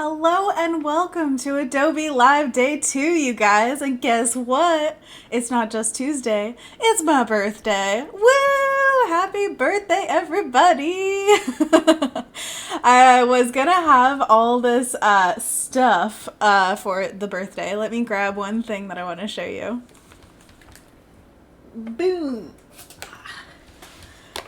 Hello and welcome to Adobe Live Day 2, you guys. And guess what? It's not just Tuesday, it's my birthday. Woo! Happy birthday, everybody! I was gonna have all this stuff for the birthday. Let me grab one thing that I want to show you. Boom!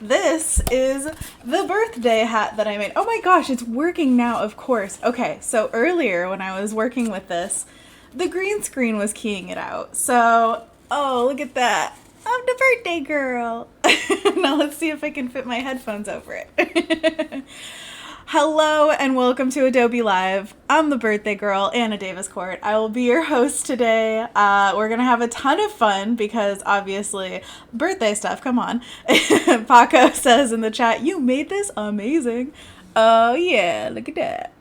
This is the birthday hat that I made. Oh my gosh, it's working now, of course. Okay, so earlier when I was working with this, the green screen was keying it out. So, oh, look at that. I'm the birthday girl. Now let's see if I can fit my headphones over it. Hello and welcome to Adobe Live. I'm the birthday girl, Anna Daviscourt. I will be your host today. We're going to have a ton of fun because obviously birthday stuff, come on. Paco says in the chat, you made this amazing. Oh yeah, look at that.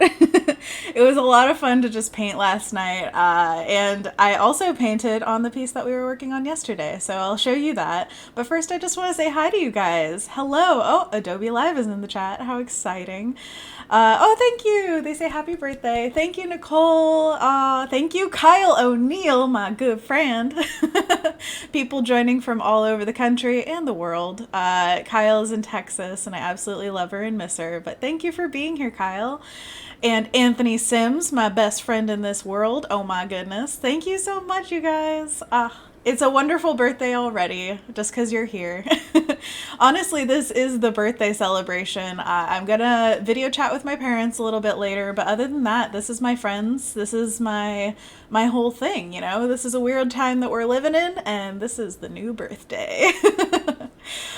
It was a lot of fun to just paint last night. And I also painted on the piece that we were working on yesterday. So I'll show you that. But first I just want to say hi to you guys. Hello. Oh, Adobe Live is in the chat. How exciting. Oh, thank you. They say happy birthday. Thank you, Nicole. Thank you, Kyle O'Neill, my good friend. People joining from all over the country and the world. Kyle is in Texas, and I absolutely love her and miss her. But thank you for being here, Kyle. And Anthony Sims, my best friend in this world. Oh my goodness. Thank you so much, you guys. It's a wonderful birthday already, just because you're here. Honestly, this is the birthday celebration. I'm gonna video chat with my parents a little bit later, but other than that, this is my friends. This is my whole thing, you know? This is a weird time that we're living in, and this is the new birthday.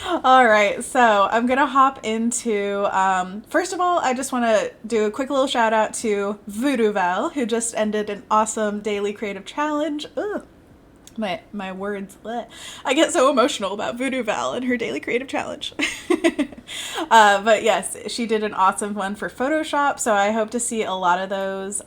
All right, so I'm gonna hop into, first of all, I just want to do a quick little shout out to Voodoo Val, who just ended an awesome daily creative challenge. Ugh. My words, bleh. I get so emotional about Voodoo Val and her daily creative challenge. But yes, she did an awesome one for Photoshop, so I hope to see a lot of those.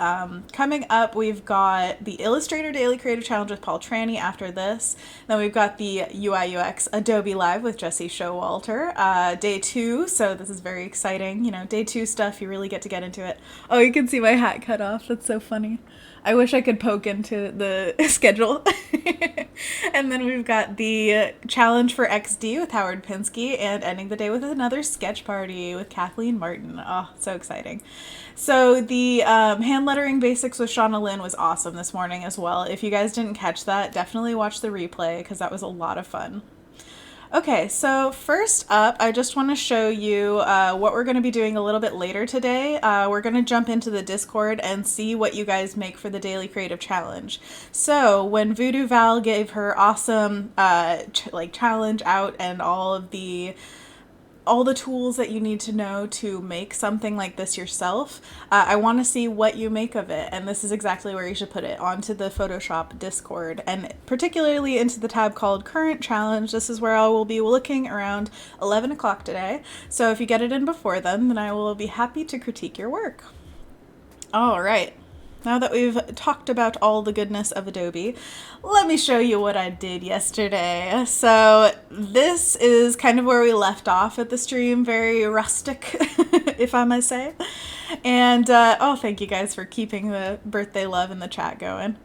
Coming up, we've got the Illustrator Daily Creative Challenge with Paul Tranny after this. Then we've got the UI UX Adobe Live with Jesse Showalter. Day 2, so this is very exciting. You know, day 2 stuff, you really get to get into it. Oh, you can see my hat cut off. That's so funny. I wish I could poke into the schedule. And then we've got the challenge for XD with Howard Pinsky and ending the day with another sketch party with Kathleen Martin. Oh, so exciting. So the hand lettering basics with Shauna Lynn was awesome this morning as well. If you guys didn't catch that, definitely watch the replay because that was a lot of fun. Okay, so first up, I just want to show you what we're going to be doing a little bit later today. We're going to jump into the Discord and see what you guys make for the Daily Creative Challenge. So when Voodoo Val gave her awesome challenge out and all the tools that you need to know to make something like this yourself, I want to see what you make of it, and this is exactly where you should put it, onto the Photoshop Discord, and particularly into the tab called Current Challenge. This is where I will be looking around 11 o'clock today, so if you get it in before then I will be happy to critique your work. All right. Now that we've talked about all the goodness of Adobe, let me show you what I did yesterday. So this is kind of where we left off at the stream, very rustic, if I may say. And, oh, thank you guys for keeping the birthday love in the chat going.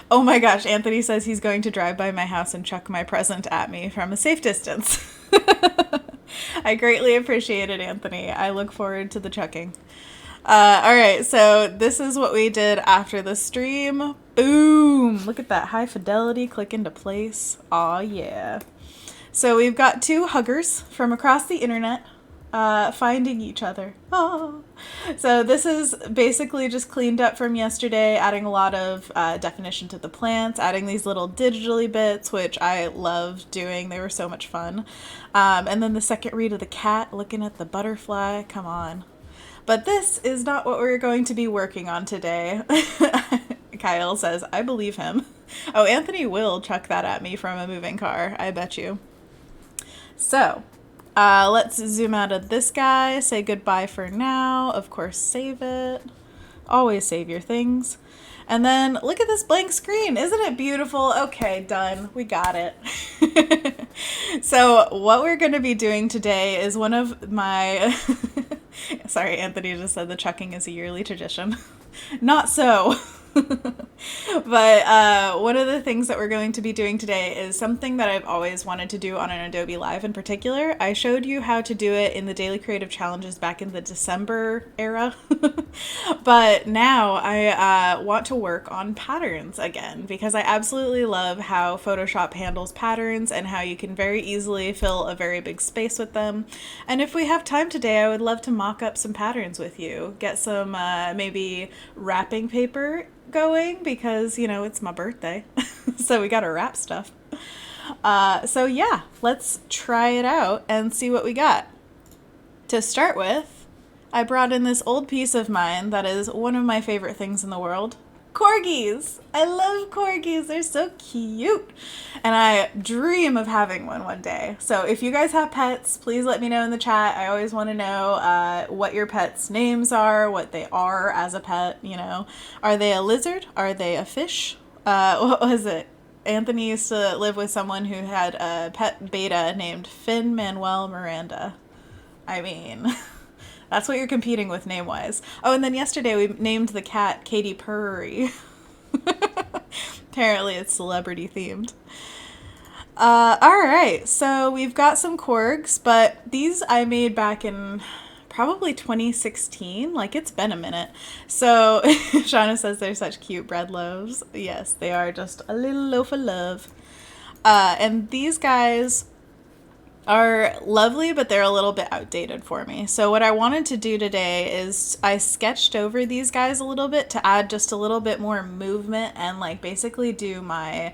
Oh my gosh, Anthony says he's going to drive by my house and chuck my present at me from a safe distance. I greatly appreciate it, Anthony. I look forward to the chucking. All right, so this is what we did after the stream. Boom! Look at that high fidelity click into place. Aw, yeah. So we've got two huggers from across the internet finding each other. Oh. So this is basically just cleaned up from yesterday, adding a lot of definition to the plants, adding these little digitally bits, which I loved doing. They were so much fun. And then the second read of the cat looking at the butterfly. Come on. But this is not what we're going to be working on today. Kyle says, I believe him. Oh, Anthony will chuck that at me from a moving car, I bet you. So, let's zoom out of this guy, say goodbye for now. Of course, save it. Always save your things. And then look at this blank screen. Isn't it beautiful? Okay, done. We got it. So what we're going to be doing today is one of my Sorry, Anthony just said the chucking is a yearly tradition. Not so. But one of the things that we're going to be doing today is something that I've always wanted to do on an Adobe Live in particular. I showed you how to do it in the Daily Creative Challenges back in the December era. But now I want to work on patterns again because I absolutely love how Photoshop handles patterns and how you can very easily fill a very big space with them. And if we have time today, I would love to mock up some patterns with you. Get some maybe wrapping paper going because, you know, it's my birthday. So we gotta wrap stuff. So yeah, let's try it out and see what we got. To start with, I brought in this old piece of mine that is one of my favorite things in the world. Corgis! I love corgis. They're so cute. And I dream of having one day. So if you guys have pets, please let me know in the chat. I always want to know what your pets' names are, what they are as a pet, you know. Are they a lizard? Are they a fish? What was it? Anthony used to live with someone who had a pet beta named Finn Manuel Miranda. I mean... That's what you're competing with name-wise. Oh, and then yesterday we named the cat Katy Perry. Apparently it's celebrity-themed. Alright, so we've got some corgs, but these I made back in probably 2016. Like, it's been a minute. So, Shauna says they're such cute bread loaves. Yes, they are just a little loaf of love. And these guys... are lovely, but they're a little bit outdated for me. So what I wanted to do today is I sketched over these guys a little bit to add just a little bit more movement and like basically do my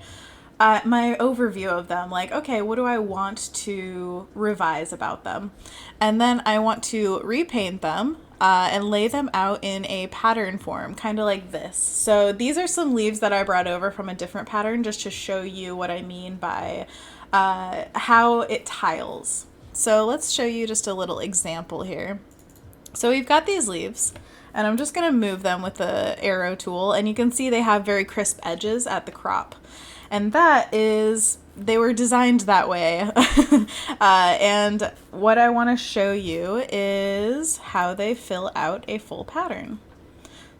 my overview of them. Like, okay, what do I want to revise about them? And then I want to repaint them and lay them out in a pattern form, kind of like this. So these are some leaves that I brought over from a different pattern just to show you what I mean by how it tiles. So let's show you just a little example here. So we've got these leaves and I'm just going to move them with the arrow tool, and you can see they have very crisp edges at the crop. And that is, they were designed that way. And what I want to show you is how they fill out a full pattern.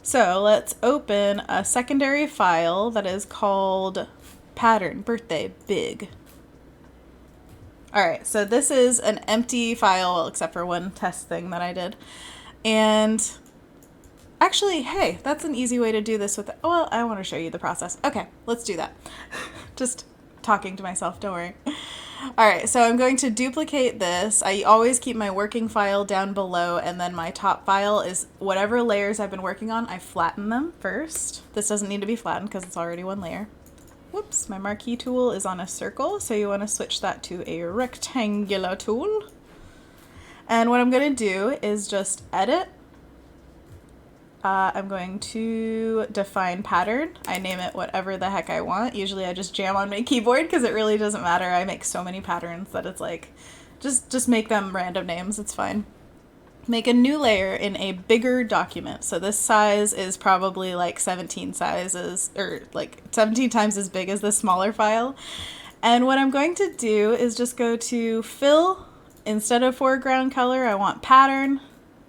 So let's open a secondary file that is called Pattern Birthday Big. Alright, so this is an empty file, well, except for one test thing that I did. And actually, hey, that's an easy way to do this with, well, I want to show you the process. Okay, let's do that. Just talking to myself, don't worry. Alright, so I'm going to duplicate this. I always keep my working file down below, and then my top file is whatever layers I've been working on, I flatten them first. This doesn't need to be flattened because it's already one layer. Whoops, my marquee tool is on a circle, so you want to switch that to a rectangular tool. And what I'm going to do is just edit. I'm going to define pattern. I name it whatever the heck I want. Usually I just jam on my keyboard because it really doesn't matter. I make so many patterns that it's like, just make them random names, it's fine. Make a new layer in a bigger document. So this size is probably like 17 sizes, or like 17 times as big as the smaller file. And what I'm going to do is just go to fill. Instead of foreground color, I want pattern.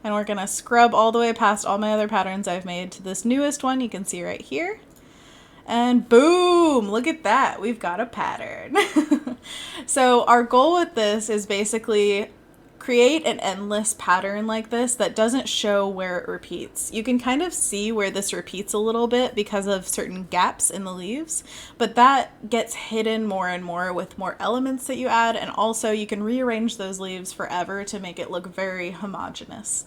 And we're gonna scrub all the way past all my other patterns I've made to this newest one you can see right here. And boom, look at that, we've got a pattern. So our goal with this is basically create an endless pattern like this that doesn't show where it repeats. You can kind of see where this repeats a little bit because of certain gaps in the leaves, but that gets hidden more and more with more elements that you add, and also you can rearrange those leaves forever to make it look very homogeneous.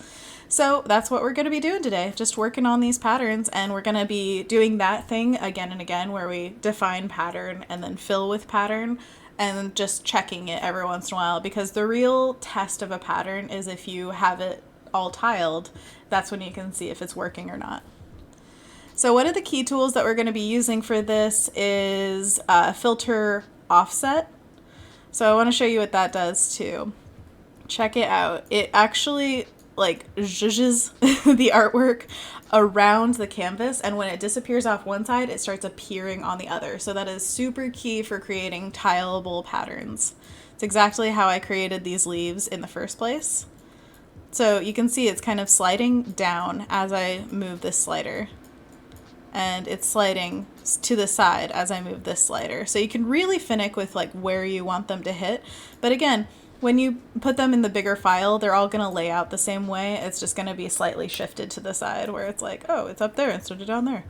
So that's what we're going to be doing today, just working on these patterns, and we're going to be doing that thing again and again where we define pattern and then fill with pattern, and just checking it every once in a while, because the real test of a pattern is if you have it all tiled. That's when you can see if it's working or not. So one of the key tools that we're going to be using for this is filter offset. So I want to show you what that does too. Check it out. It actually like zhuzhes the artwork around the canvas, and when it disappears off one side, it starts appearing on the other. So that is super key for creating tileable patterns. It's exactly how I created these leaves in the first place. So you can see it's kind of sliding down as I move this slider. And it's sliding to the side as I move this slider. So you can really finick with like where you want them to hit. But again, when you put them in the bigger file, they're all going to lay out the same way. It's just going to be slightly shifted to the side where it's like, oh, it's up there instead of down there.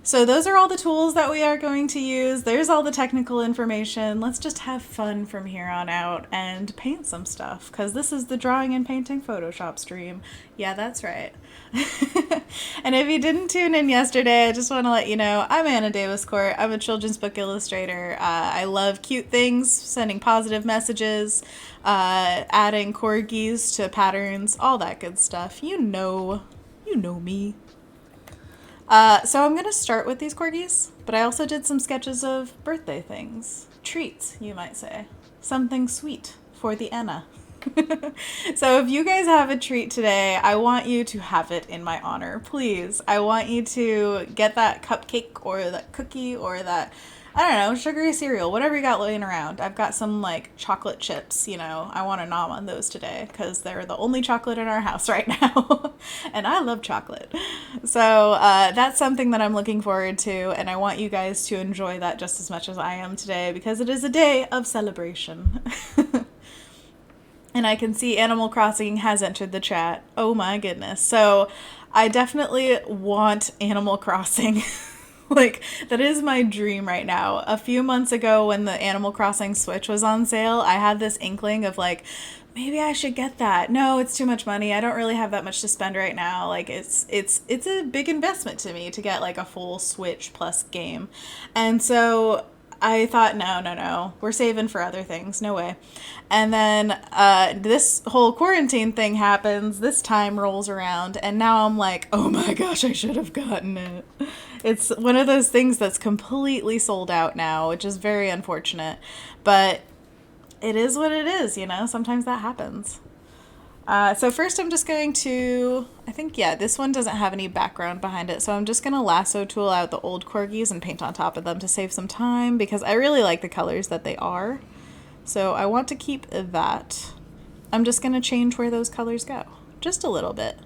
So those are all the tools that we are going to use. There's all the technical information. Let's just have fun from here on out and paint some stuff, because this is the drawing and painting Photoshop stream. Yeah, that's right. And if you didn't tune in yesterday, I just want to let you know, I'm Anna Daviscourt. I'm a children's book illustrator. I love cute things, sending positive messages, adding corgis to patterns, all that good stuff. You know me. So I'm going to start with these corgis, but I also did some sketches of birthday things. Treats, you might say. Something sweet for the Anna. So if you guys have a treat today, I want you to have it in my honor, please. I want you to get that cupcake or that cookie or that, I don't know, sugary cereal, whatever you got laying around. I've got some like chocolate chips, you know, I want to nom on those today because they're the only chocolate in our house right now. And I love chocolate. So that's something that I'm looking forward to. And I want you guys to enjoy that just as much as I am today, because it is a day of celebration. And I can see Animal Crossing has entered the chat. Oh my goodness. So I definitely want Animal Crossing. Like, that is my dream right now. A few months ago when the Animal Crossing Switch was on sale, I had this inkling of like, maybe I should get that. No, it's too much money. I don't really have that much to spend right now. Like, it's a big investment to me to get like a full Switch plus game. And so I thought, no, we're saving for other things. No way. And then this whole quarantine thing happens, this time rolls around, and now I'm like, oh my gosh, I should have gotten it. It's one of those things that's completely sold out now, which is very unfortunate. But it is what it is, you know? Sometimes that happens. So first I'm just going to, I think, yeah, this one doesn't have any background behind it. So I'm just going to lasso tool out the old corgis and paint on top of them to save some time, because I really like the colors that they are. So I want to keep that. I'm just going to change where those colors go, just a little bit.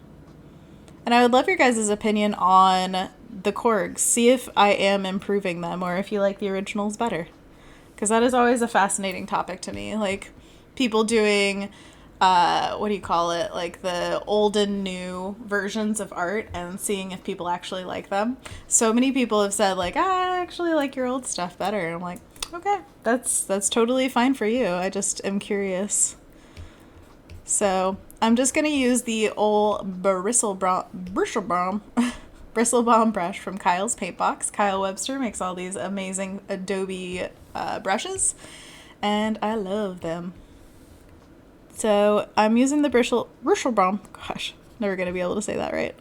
And I would love your guys' opinion on the corgs. See if I am improving them or if you like the originals better. Because that is always a fascinating topic to me. Like, people doing, what do you call it? Like the old and new versions of art and seeing if people actually like them. So many people have said like, I actually like your old stuff better. And I'm like, okay, that's totally fine for you. I just am curious. So I'm just going to use the old bristle balm brush from Kyle's Paint Box. Kyle Webster makes all these amazing Adobe brushes, and I love them. So I'm using the bristle balm. Gosh, never going to be able to say that right.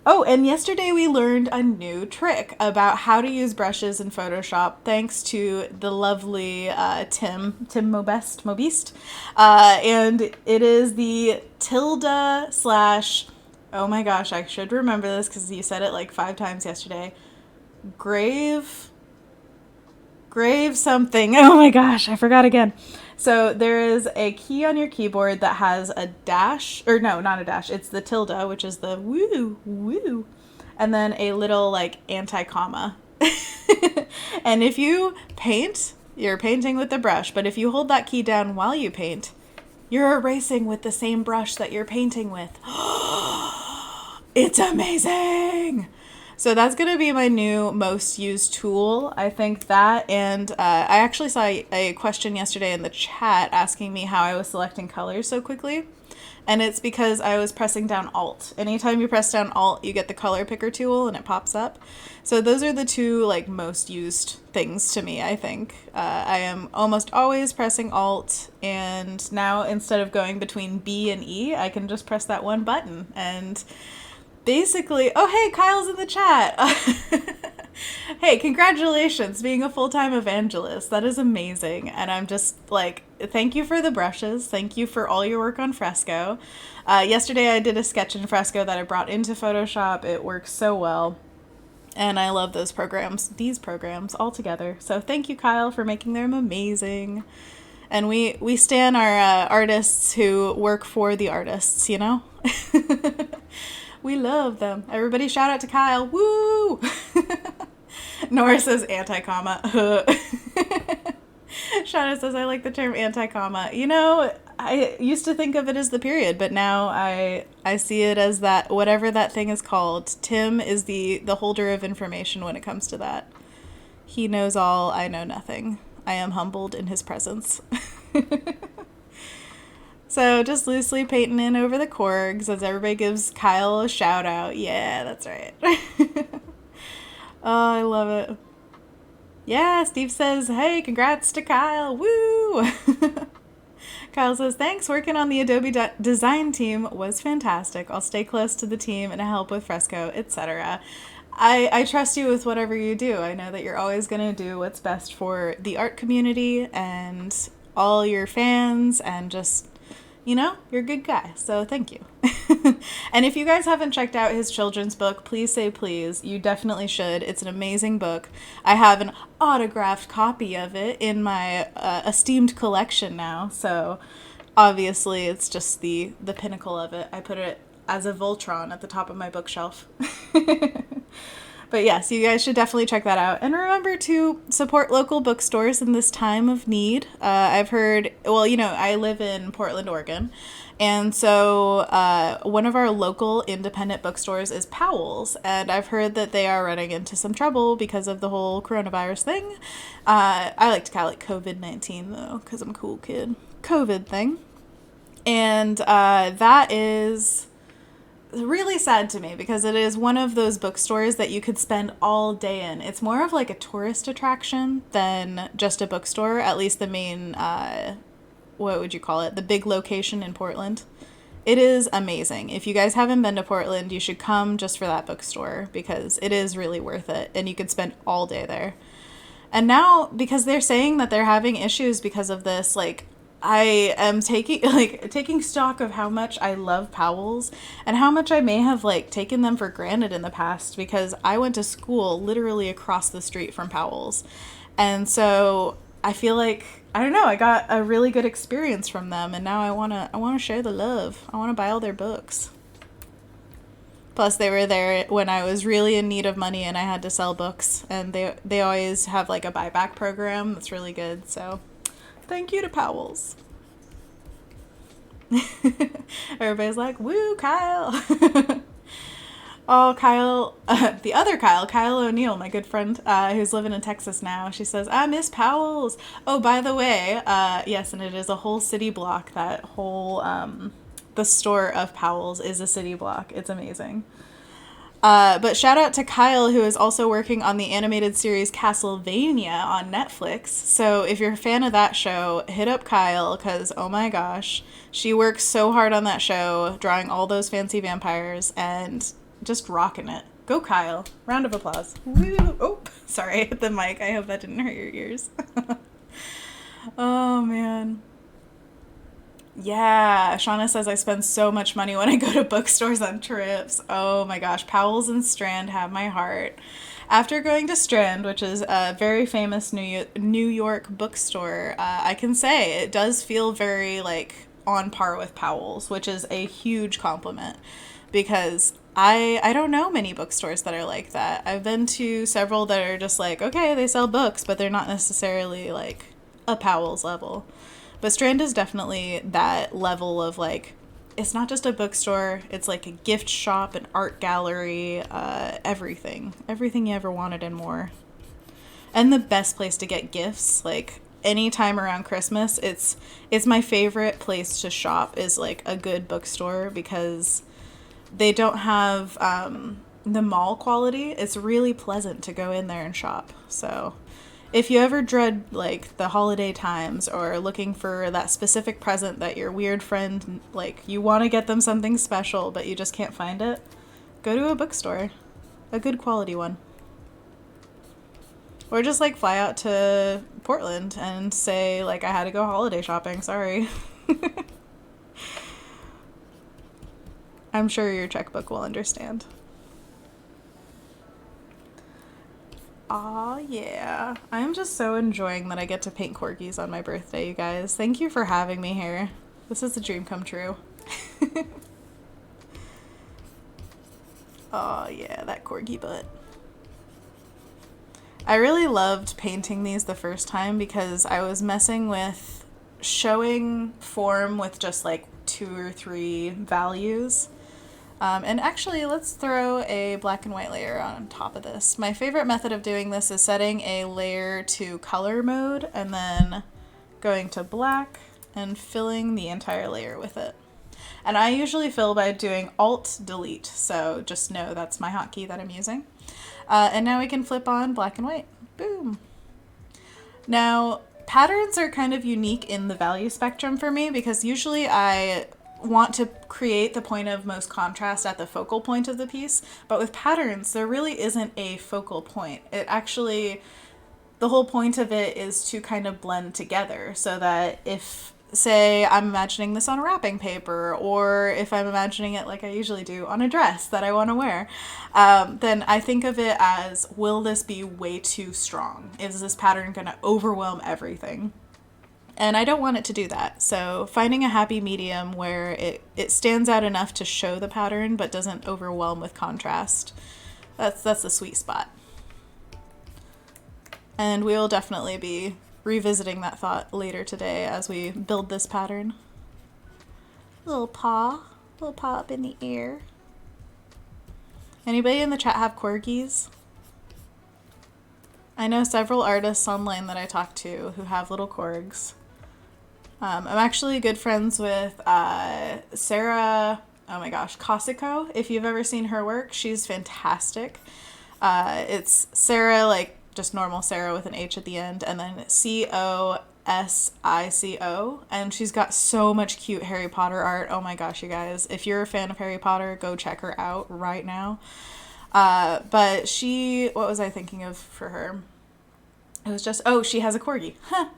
Oh, and yesterday we learned a new trick about how to use brushes in Photoshop, thanks to the lovely Tim Mobiste. And it is the tilde slash, oh my gosh, I should remember this because you said it like 5 times yesterday. Grave something. Oh my gosh, I forgot again. So there is a key on your keyboard that has a dash, or no, not a dash. It's the tilde, which is the woo, and then a little like anti-comma. And if you paint, you're painting with the brush, but if you hold that key down while you paint, you're erasing with the same brush that you're painting with. It's amazing. So that's going to be my new most used tool. I think that, and I actually saw a question yesterday in the chat asking me how I was selecting colors so quickly. And it's because I was pressing down Alt. Anytime you press down Alt, you get the color picker tool and it pops up. So those are the two like most used things to me, I think. I am almost always pressing Alt, and now instead of going between B and E, I can just press that one button and basically, oh hey, Kyle's in the chat. Hey, congratulations being a full-time evangelist. That is amazing. And I'm just like, thank you for the brushes. Thank you for all your work on Fresco. Yesterday I did a sketch in Fresco that I brought into Photoshop. It works so well. And I love these programs all together. So thank you, Kyle, for making them amazing. And we stan our artists who work for the artists, you know? We love them. Everybody shout out to Kyle. Woo! Nora says anti-comma. Shauna says, I like the term anti-comma. You know, I used to think of it as the period, but now I see it as that, whatever that thing is called. Tim is the holder of information when it comes to that. He knows all, I know nothing. I am humbled in his presence. So just loosely painting in over the corgs as everybody gives Kyle a shout out. Yeah, that's right. Oh, I love it. Yeah, Steve says, hey, congrats to Kyle. Woo! Kyle says, thanks. Working on the Adobe design team was fantastic. I'll stay close to the team and help with Fresco, etc. I trust you with whatever you do. I know that you're always going to do what's best for the art community and all your fans, and just, you know, you're a good guy. So thank you. And if you guys haven't checked out his children's book, please say please. You definitely should. It's an amazing book. I have an autographed copy of it in my esteemed collection now. So obviously it's just the pinnacle of it. I put it as a Voltron at the top of my bookshelf. But yes, you guys should definitely check that out. And remember to support local bookstores in this time of need. I've heard, well, you know, I live in Portland, Oregon. And so one of our local independent bookstores is Powell's. And I've heard that they are running into some trouble because of the whole coronavirus thing. I like to call it COVID-19, though, because I'm a cool kid. COVID thing. And that is really sad to me because it is one of those bookstores that you could spend all day in. It's more of like a tourist attraction than just a bookstore, at least the main, what would you call it? The big location in Portland. It is amazing. If you guys haven't been to Portland, you should come just for that bookstore because it is really worth it and you could spend all day there. And now, because they're saying that they're having issues because of this, like, I am taking stock of how much I love Powell's and how much I may have taken them for granted in the past, because I went to school literally across the street from Powell's. And so I feel like, I don't know, I got a really good experience from them, and now I want to share the love. I want to buy all their books. Plus they were there when I was really in need of money and I had to sell books, and they always have like a buyback program that's really good. So thank you to Powell's. Everybody's like, woo, Kyle. Oh, Kyle, the other Kyle O'Neill, my good friend, who's living in Texas now. She says, I miss Powell's. Oh, by the way, yes, and it is a whole city block. That whole, the store of Powell's is a city block. It's amazing. But shout out to Kyle, who is also working on the animated series Castlevania on Netflix. So if you're a fan of that show, hit up Kyle, because oh my gosh, she works so hard on that show, drawing all those fancy vampires and just rocking it. Go Kyle. Round of applause. Woo. Oh, sorry, I hit the mic. I hope that didn't hurt your ears. Oh man. Yeah, Shauna says I spend so much money when I go to bookstores on trips. Oh my gosh, Powell's and Strand have my heart. After going to Strand, which is a very famous New York bookstore, I can say it does feel very on par with Powell's, which is a huge compliment, because I don't know many bookstores that are like that. I've been to several that are just okay, they sell books, but they're not necessarily a Powell's level. But Strand is definitely that level of it's not just a bookstore, it's like a gift shop, an art gallery, everything you ever wanted and more. And the best place to get gifts, anytime around Christmas, it's my favorite place to shop is a good bookstore, because they don't have the mall quality. It's really pleasant to go in there and shop. So if you ever dread the holiday times, or looking for that specific present that your weird friend, you want to get them something special but you just can't find it, go to a bookstore, a good quality one. Or just fly out to Portland and say I had to go holiday shopping, sorry. I'm sure your checkbook will understand. Aw, yeah. I'm just so enjoying that I get to paint corgis on my birthday, you guys. Thank you for having me here. This is a dream come true. Aw, yeah, that corgi butt. I really loved painting these the first time because I was messing with showing form with just like 2 or 3 values. And actually, let's throw a black and white layer on top of this. My favorite method of doing this is setting a layer to color mode and then going to black and filling the entire layer with it. And I usually fill by doing Alt-Delete, so just know that's my hotkey that I'm using. And now we can flip on black and white. Boom. Now, patterns are kind of unique in the value spectrum for me because usually I want to create the point of most contrast at the focal point of the piece, but with patterns, there really isn't a focal point. It actually, the whole point of it is to kind of blend together so that if, say, I'm imagining this on a wrapping paper, or if I'm imagining it like I usually do on a dress that I want to wear, then I think of it as, will this be way too strong? Is this pattern going to overwhelm everything? And I don't want it to do that. So finding a happy medium where it stands out enough to show the pattern but doesn't overwhelm with contrast, that's the sweet spot. And we will definitely be revisiting that thought later today as we build this pattern. Little paw up in the air. Anybody in the chat have corgis? I know several artists online that I talk to who have little corgs. I'm actually good friends with Sarah, oh my gosh, Cosico. If you've ever seen her work, she's fantastic. It's Sarah, like just normal Sarah with an H at the end, and then Cosico, and she's got so much cute Harry Potter art. Oh my gosh, you guys. If you're a fan of Harry Potter, go check her out right now. But what was I thinking of for her? It was just, she has a corgi. Huh.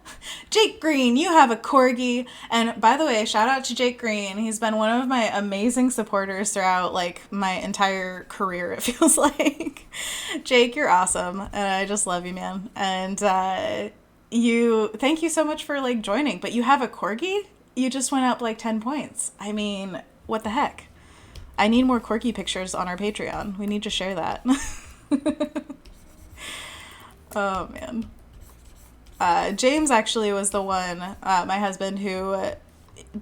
Jake Green, you have a corgi. And by the way, shout out to Jake Green. He's been one of my amazing supporters throughout like my entire career, it feels like. Jake, you're awesome. And I just love you, man. And thank you so much for like joining. But you have a corgi? You just went up like 10 points. I mean, what the heck? I need more corgi pictures on our Patreon. We need to share that. Oh, man. James actually was the one, my husband, who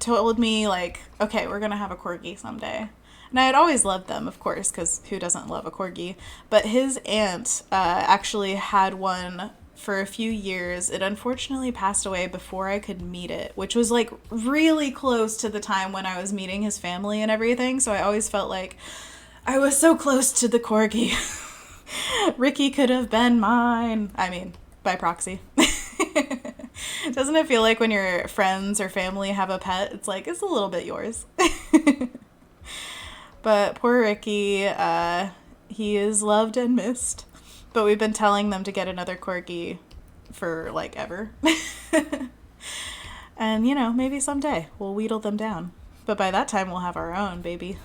told me, like, okay, we're going to have a corgi someday. And I had always loved them, of course, because who doesn't love a corgi? But his aunt actually had one for a few years. It unfortunately passed away before I could meet it, which was, like, really close to the time when I was meeting his family and everything. So I always felt like I was so close to the corgi. Ricky could have been mine. I mean, by proxy. Doesn't it feel like when your friends or family have a pet, it's like, it's a little bit yours. But poor Ricky, he is loved and missed. But we've been telling them to get another corgi for, like, ever. And, maybe someday we'll wheedle them down. But by that time, we'll have our own, baby.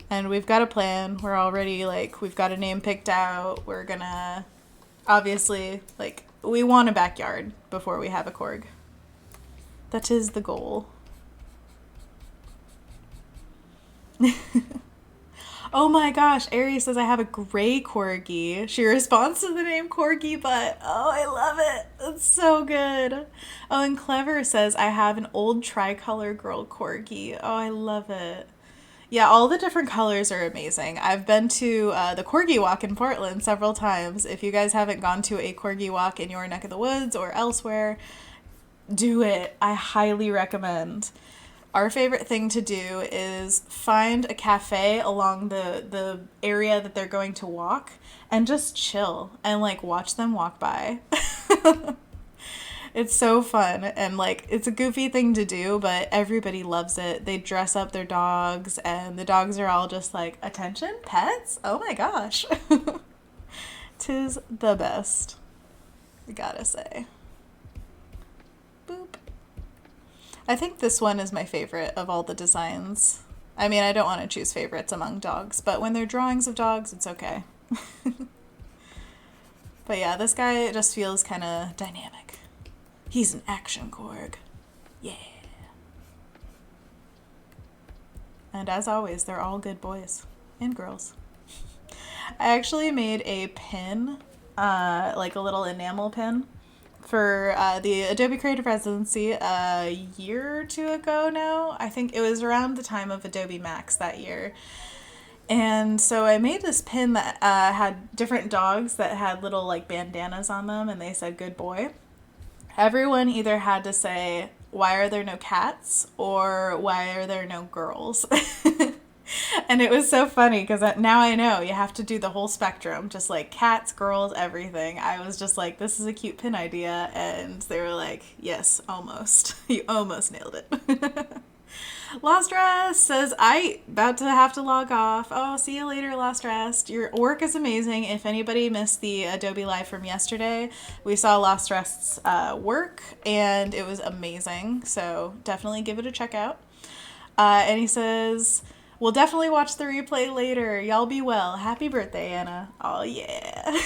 And we've got a plan. We're already, we've got a name picked out. We're gonna, obviously, we want a backyard before we have a corg. That is the goal. Oh my gosh, Ari says I have a gray corgi. She responds to the name Corgi Butt. Oh, I love it. That's so good. Oh, and Clever says I have an old tricolor girl corgi. Oh, I love it. Yeah, all the different colors are amazing. I've been to the Corgi Walk in Portland several times. If you guys haven't gone to a Corgi Walk in your neck of the woods or elsewhere, do it. I highly recommend. Our favorite thing to do is find a cafe along the area that they're going to walk and just chill and watch them walk by. It's so fun, and it's a goofy thing to do, but everybody loves it. They dress up their dogs, and the dogs are all just like, attention, pets? Oh my gosh. 'Tis the best, I gotta say. Boop. I think this one is my favorite of all the designs. I mean, I don't want to choose favorites among dogs, but when they're drawings of dogs, it's okay. But yeah, this guy just feels kind of dynamic. He's an action Korg. Yeah. And as always, they're all good boys and girls. I actually made a pin, like a little enamel pin, for the Adobe Creative Residency a year or two ago now. I think it was around the time of Adobe Max that year. And so I made this pin that had different dogs that had little like bandanas on them, and they said good boy. Everyone either had to say, why are there no cats, or why are there no girls? And it was so funny because now I know you have to do the whole spectrum, just like cats, girls, everything. I was just like, this is a cute pin idea, and they were like, yes, almost. You almost nailed it. Lost Rest says, I about to have to log off. Oh, see you later, Lost Rest. Your work is amazing. If anybody missed the Adobe Live from yesterday, we saw Lost Rest's work, and it was amazing. So definitely give it a check out. And he says, we'll definitely watch the replay later. Y'all be well. Happy birthday, Anna. Oh, yeah.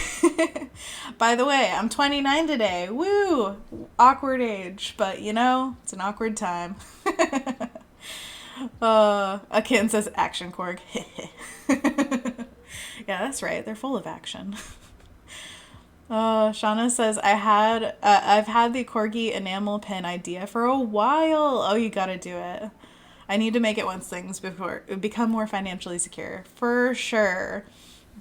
By the way, I'm 29 today. Woo! Awkward age, but you know, it's an awkward time. Akin says action Korg. Yeah, that's right. They're full of action. Shauna says, I've had the Corgi enamel pin idea for a while. Oh, you gotta do it. I need to make it once things become more financially secure. For sure.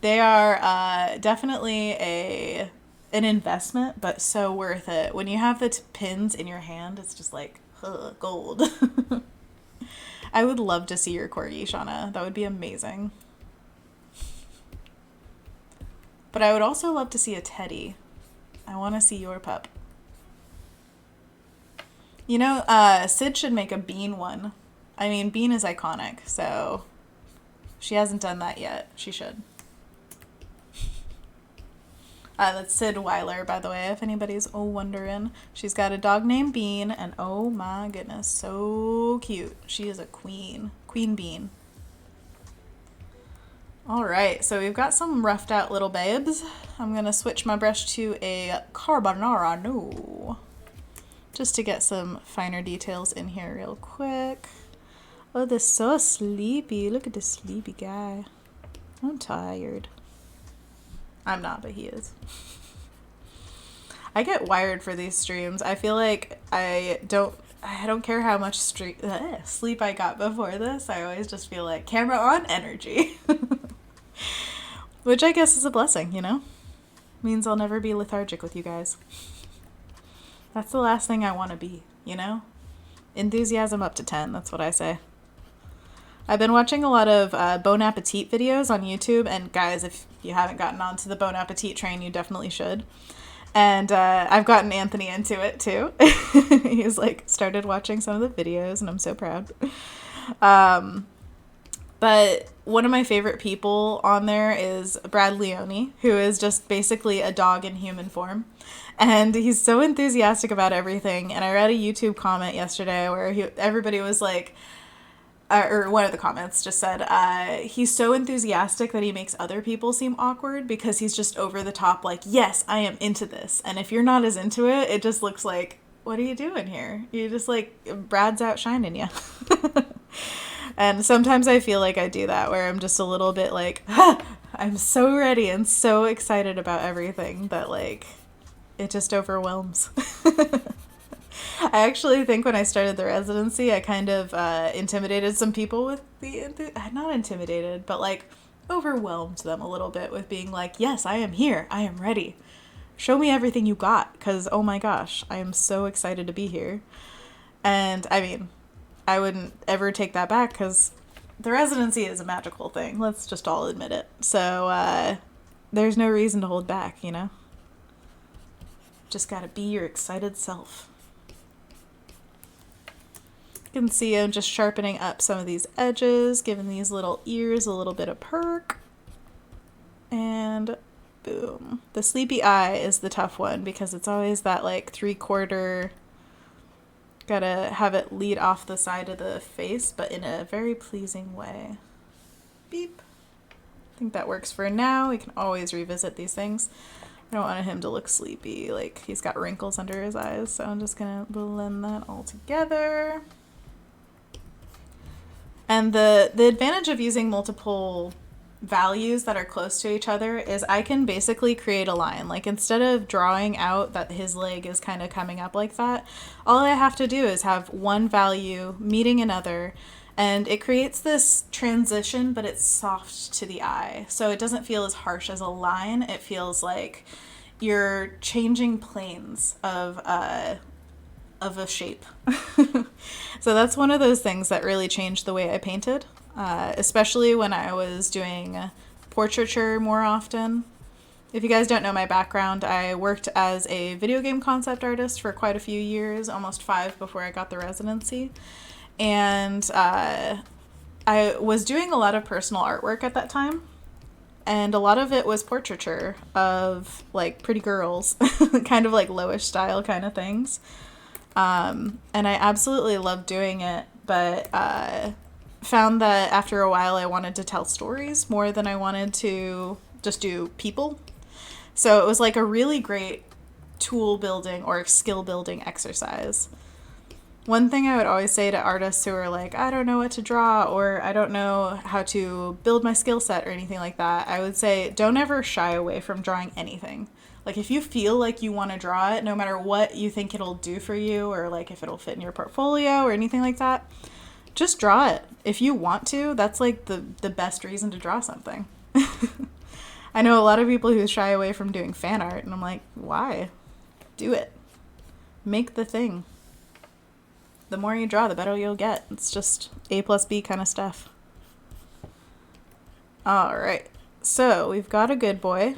They are definitely an investment, but so worth it. When you have the pins in your hand, it's just like, gold. I would love to see your Corgi, Shauna. That would be amazing. But I would also love to see a teddy. I want to see your pup. You know, Sid should make a Bean one. I mean, Bean is iconic, so she hasn't done that yet. She should. That's Sid Weiler, by the way, if anybody's wondering. She's got a dog named Bean, and oh my goodness, so cute. She is a queen. Queen Bean. All right, so we've got some roughed out little babes. I'm going to switch my brush to a Carbonara, no. Just to get some finer details in here real quick. Oh, they're so sleepy. Look at this sleepy guy. I'm tired. I'm not, but he is. I get wired for these streams. I feel like I don't care how much sleep I got before this. I always just feel like camera on, energy. Which I guess is a blessing, you know? Means I'll never be lethargic with you guys. That's the last thing I want to be, you know? Enthusiasm up to 10, that's what I say. I've been watching a lot of Bon Appetit videos on YouTube, and guys, if you haven't gotten onto the Bon Appetit train, you definitely should. And I've gotten Anthony into it too. He's like started watching some of the videos, and I'm so proud. But one of my favorite people on there is Brad Leone, who is just basically a dog in human form. And he's so enthusiastic about everything. And I read a YouTube comment yesterday where everybody was like, or one of the comments just said, he's so enthusiastic that he makes other people seem awkward because he's just over the top like, yes, I am into this. And if you're not as into it, it just looks like, what are you doing here? You just like, Brad's outshining you. And sometimes I feel like I do that where I'm just a little bit like, I'm so ready and so excited about everything that like, it just overwhelms. I actually think when I started the residency, I kind of intimidated some people with not intimidated, but like overwhelmed them a little bit with being like, yes, I am here. I am ready. Show me everything you got, because oh my gosh, I am so excited to be here. And I mean, I wouldn't ever take that back because the residency is a magical thing. Let's just all admit it. So there's no reason to hold back, you know? Just gotta be your excited self. You can see I'm just sharpening up some of these edges, giving these little ears a little bit of perk. And boom. The sleepy eye is the tough one because it's always that like 3/4, gotta have it lead off the side of the face, but in a very pleasing way. Beep. I think that works for now. We can always revisit these things. I don't want him to look sleepy, like he's got wrinkles under his eyes, so I'm just gonna blend that all together. And the advantage of using multiple values that are close to each other is I can basically create a line. Like instead of drawing out that his leg is kind of coming up like that, all I have to do is have one value meeting another, and it creates this transition, but it's soft to the eye. So it doesn't feel as harsh as a line. It feels like you're changing planes of a shape. So that's one of those things that really changed the way I painted, especially when I was doing portraiture more often. If you guys don't know my background, I worked as a video game concept artist for quite a few years, almost 5 before I got the residency. And I was doing a lot of personal artwork at that time. And a lot of it was portraiture of like pretty girls, kind of like lowish style kind of things. And I absolutely loved doing it, but found that after a while I wanted to tell stories more than I wanted to just do people. So it was like a really great tool building or skill building exercise. One thing I would always say to artists who are like, I don't know what to draw, or I don't know how to build my skill set or anything like that, I would say don't ever shy away from drawing anything. Like if you feel like you want to draw it, no matter what you think it'll do for you, or like if it'll fit in your portfolio or anything like that, just draw it. If you want to, that's like the best reason to draw something. I know a lot of people who shy away from doing fan art, and I'm like, why? Do it. Make the thing. The more you draw, the better you'll get. It's just A plus B kind of stuff. All right. So we've got a good boy.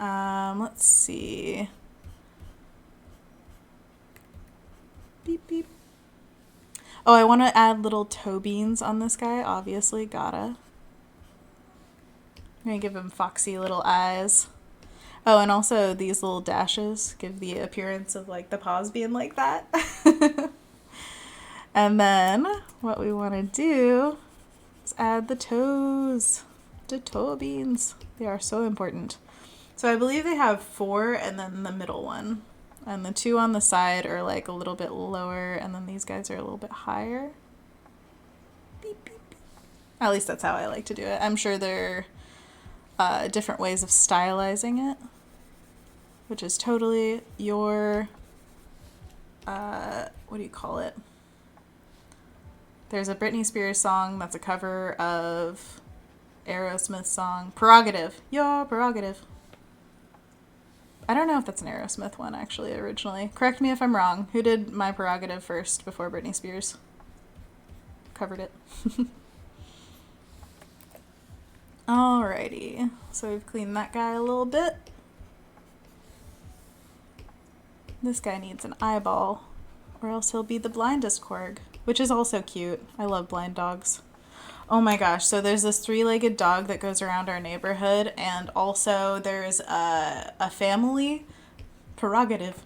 Let's see. Beep, beep. Oh, I want to add little toe beans on this guy. Obviously, gotta. I'm going to give him foxy little eyes. Oh, and also these little dashes give the appearance of like the paws being like that. And then what we want to do is add the toes, the toe beans. They are so important. So I believe they have 4 and then the middle one. And the 2 on the side are like a little bit lower, and then these guys are a little bit higher. Beep, beep, beep. At least that's how I like to do it. I'm sure there are different ways of stylizing it, which is totally your, what do you call it? There's a Britney Spears song that's a cover of Aerosmith's song, Prerogative. Your prerogative. I don't know if that's an Aerosmith one, actually, originally. Correct me if I'm wrong. Who did My Prerogative first before Britney Spears covered it? Alrighty. So we've cleaned that guy a little bit. This guy needs an eyeball, or else he'll be the blindest Korg, which is also cute. I love blind dogs. Oh my gosh, so there's this 3-legged dog that goes around our neighborhood, and also there's a family, prerogative.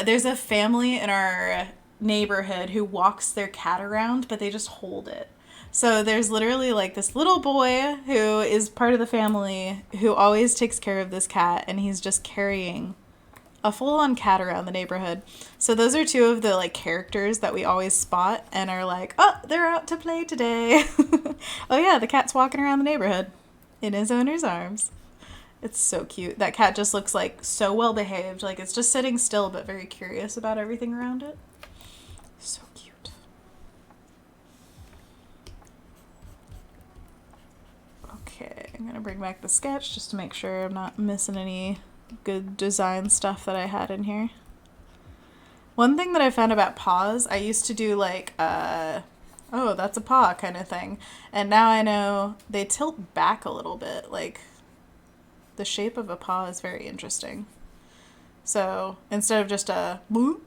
There's a family in our neighborhood who walks their cat around, but they just hold it. So there's literally like this little boy who is part of the family who always takes care of this cat, and he's just carrying a full-on cat around the neighborhood. So those are 2 of the like characters that we always spot and are like, oh, they're out to play today. Oh yeah, the cat's walking around the neighborhood in his owner's arms. It's so cute. That cat just looks like so well behaved. Like it's just sitting still but very curious about everything around it. So cute. Okay, I'm gonna bring back the sketch just to make sure I'm not missing any good design stuff that I had in here. One thing that I found about paws, I used to do like oh, that's a paw kind of thing, and now I know they tilt back a little bit. Like the shape of a paw is very interesting. So instead of just a boop,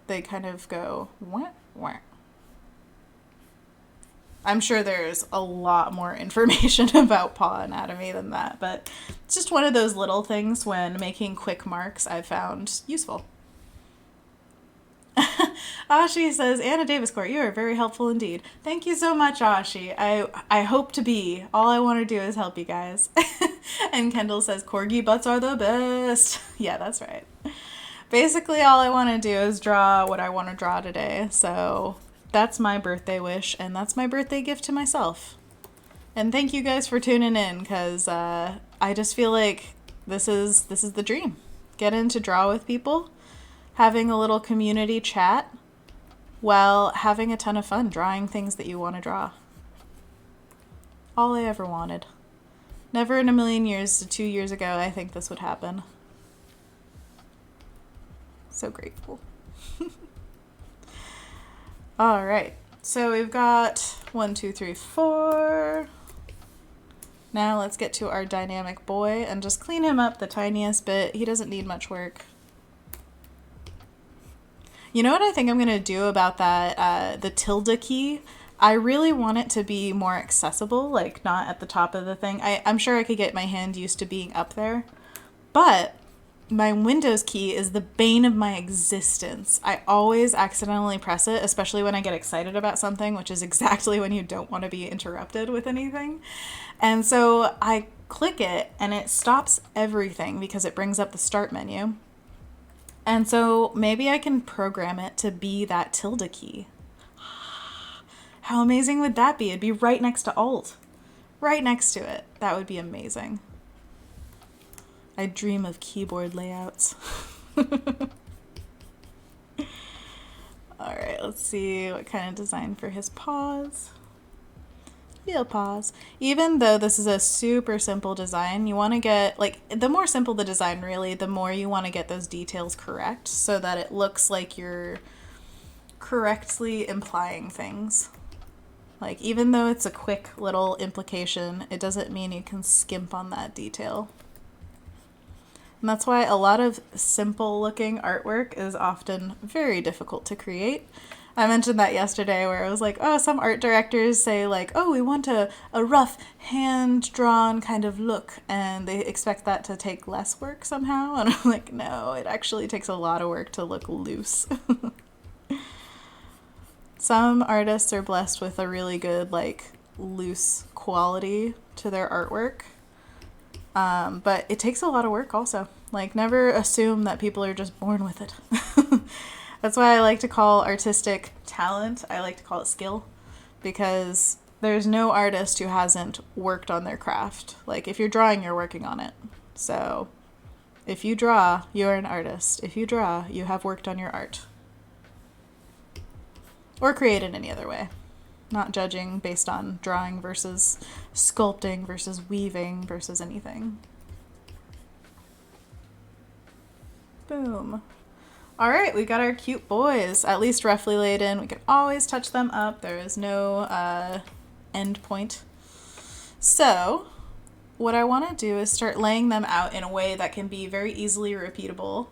they kind of go wah, wah. I'm sure there's a lot more information about paw anatomy than that, but it's just one of those little things when making quick marks I've found useful. Ashi says, Anna Daviscourt, you are very helpful indeed. Thank you so much, Ashi. I hope to be. All I want to do is help you guys. And Kendall says, corgi butts are the best. Yeah, that's right. Basically, all I want to do is draw what I want to draw today. So that's my birthday wish, and that's my birthday gift to myself. And thank you guys for tuning in, because I just feel like this is the dream. Get in to draw with people, having a little community chat, while having a ton of fun drawing things that you want to draw. All I ever wanted. Never in a million years, 2 years ago, I think this would happen. So grateful. All right, so we've got 1, 2, 3, 4. Now let's get to our dynamic boy and just clean him up the tiniest bit. He doesn't need much work. You know what I think I'm going to do about that, the tilde key? I really want it to be more accessible, like not at the top of the thing. I'm sure I could get my hand used to being up there, but my Windows key is the bane of my existence. I always accidentally press it, especially when I get excited about something, which is exactly when you don't want to be interrupted with anything. And so I click it and it stops everything because it brings up the start menu. And so maybe I can program it to be that tilde key. How amazing would that be? It'd be right next to Alt. Right next to it. That would be amazing. I dream of keyboard layouts. Alright, let's see what kind of design for his paws. Heel paws. Even though this is a super simple design, you want to get, like, the more simple the design really, the more you want to get those details correct so that it looks like you're correctly implying things. Like, even though it's a quick little implication, it doesn't mean you can skimp on that detail. And that's why a lot of simple looking artwork is often very difficult to create. I mentioned that yesterday where I was like, oh, some art directors say like, oh, we want a rough hand-drawn kind of look, and they expect that to take less work somehow. And I'm like, no, it actually takes a lot of work to look loose. Some artists are blessed with a really good, like, loose quality to their artwork. But it takes a lot of work also. Like, never assume that people are just born with it. That's why I like to call artistic talent, I like to call it skill, because there's no artist who hasn't worked on their craft. Like, if you're drawing, you're working on it. So, if you draw, you're an artist. If you draw, you have worked on your art. Or create in any other way. Not judging based on drawing versus sculpting versus weaving versus anything. Boom. All right, we got our cute boys, at least roughly laid in. We can always touch them up. There is no end point. So what I want to do is start laying them out in a way that can be very easily repeatable.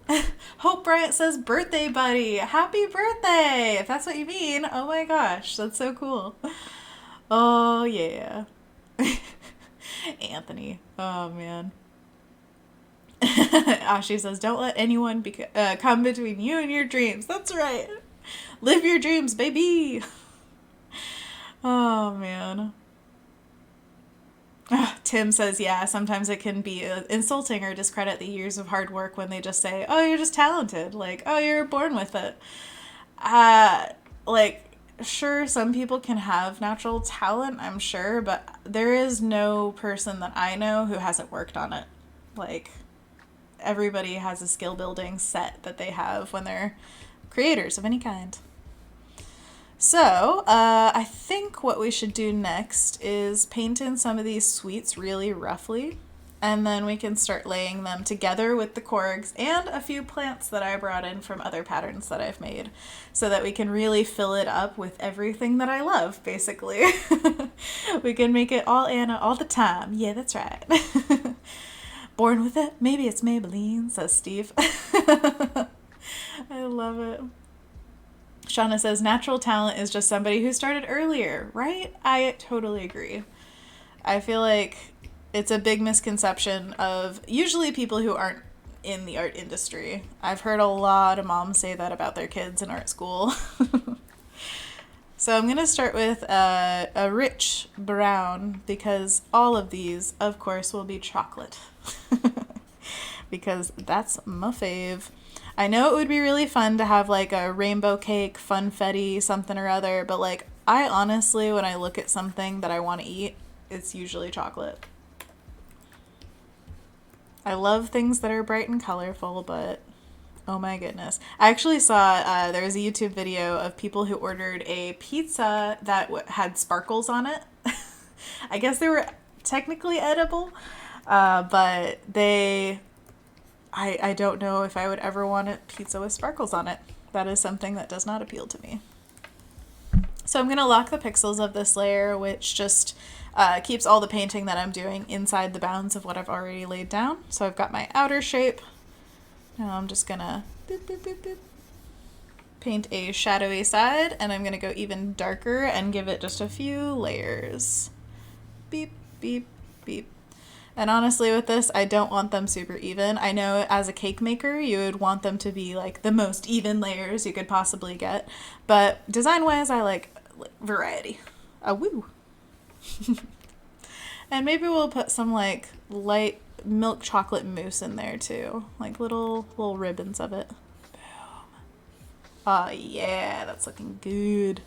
Hope Bryant says, birthday buddy, happy birthday, if that's what you mean. Oh my gosh, that's so cool. Oh yeah. Anthony, oh man. Ashi says, don't let anyone come between you and your dreams. That's right. Live your dreams, baby. Oh, man. Tim says, yeah, sometimes it can be insulting or discredit the years of hard work when they just say, oh, you're just talented. Like, oh, you're born with it. Like, sure, some people can have natural talent, I'm sure, but there is no person that I know who hasn't worked on it. Like, everybody has a skill building set that they have when they're creators of any kind. So, I think what we should do next is paint in some of these sweets really roughly, and then we can start laying them together with the corgs and a few plants that I brought in from other patterns that I've made, so that we can really fill it up with everything that I love, basically. We can make it all Anna all the time. Yeah, that's right. Born with it? Maybe it's Maybelline, says Steve. I love it. Shauna says, natural talent is just somebody who started earlier, right? I totally agree. I feel like it's a big misconception of usually people who aren't in the art industry. I've heard a lot of moms say that about their kids in art school. So I'm going to start with a rich brown because all of these, of course, will be chocolate. Because that's my fave. I know it would be really fun to have like a rainbow cake, funfetti, something or other, but like I honestly, when I look at something that I want to eat, it's usually chocolate. I love things that are bright and colorful, but oh my goodness. I actually saw there was a YouTube video of people who ordered a pizza that had sparkles on it. I guess they were technically edible, but I don't know if I would ever want a pizza with sparkles on it. That is something that does not appeal to me. So I'm going to lock the pixels of this layer, which just keeps all the painting that I'm doing inside the bounds of what I've already laid down. So I've got my outer shape. Now I'm just going to paint a shadowy side, and I'm going to go even darker and give it just a few layers. Beep, beep, beep. And honestly with this, I don't want them super even. I know as a cake maker, you would want them to be like the most even layers you could possibly get. But design-wise, I like variety. Woo! And maybe we'll put some like light milk chocolate mousse in there too. Like little ribbons of it. Boom. Oh yeah, that's looking good.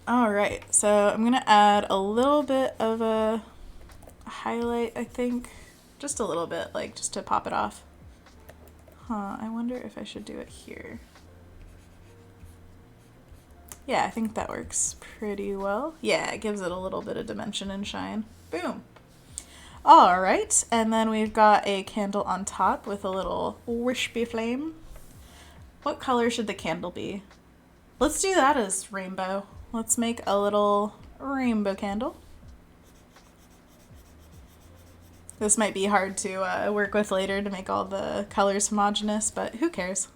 Alright, so I'm going to add a little bit of a highlight, I think. Just a little bit, like, just to pop it off. I wonder if I should do it here. Yeah, I think that works pretty well. Yeah, it gives it a little bit of dimension and shine. Boom! Alright, and then we've got a candle on top with a little wispy flame. What color should the candle be? Let's do that as rainbow. Let's make a little rainbow candle. This might be hard to work with later to make all the colors homogeneous, but who cares?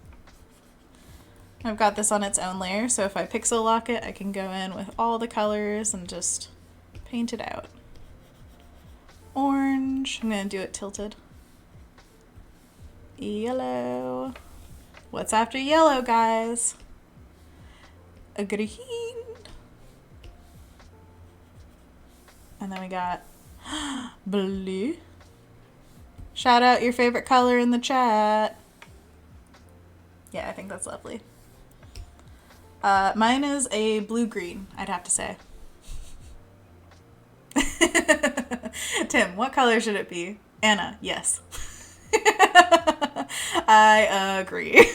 I've got this on its own layer, so if I pixel lock it, I can go in with all the colors and just paint it out. Orange, I'm going to do it tilted. Yellow. What's after yellow, guys? A green. And then we got blue. Shout out your favorite color in the chat. Yeah, I think that's lovely. Mine is a blue-green, I'd have to say. Tim, what color should it be? Anna, yes. I agree.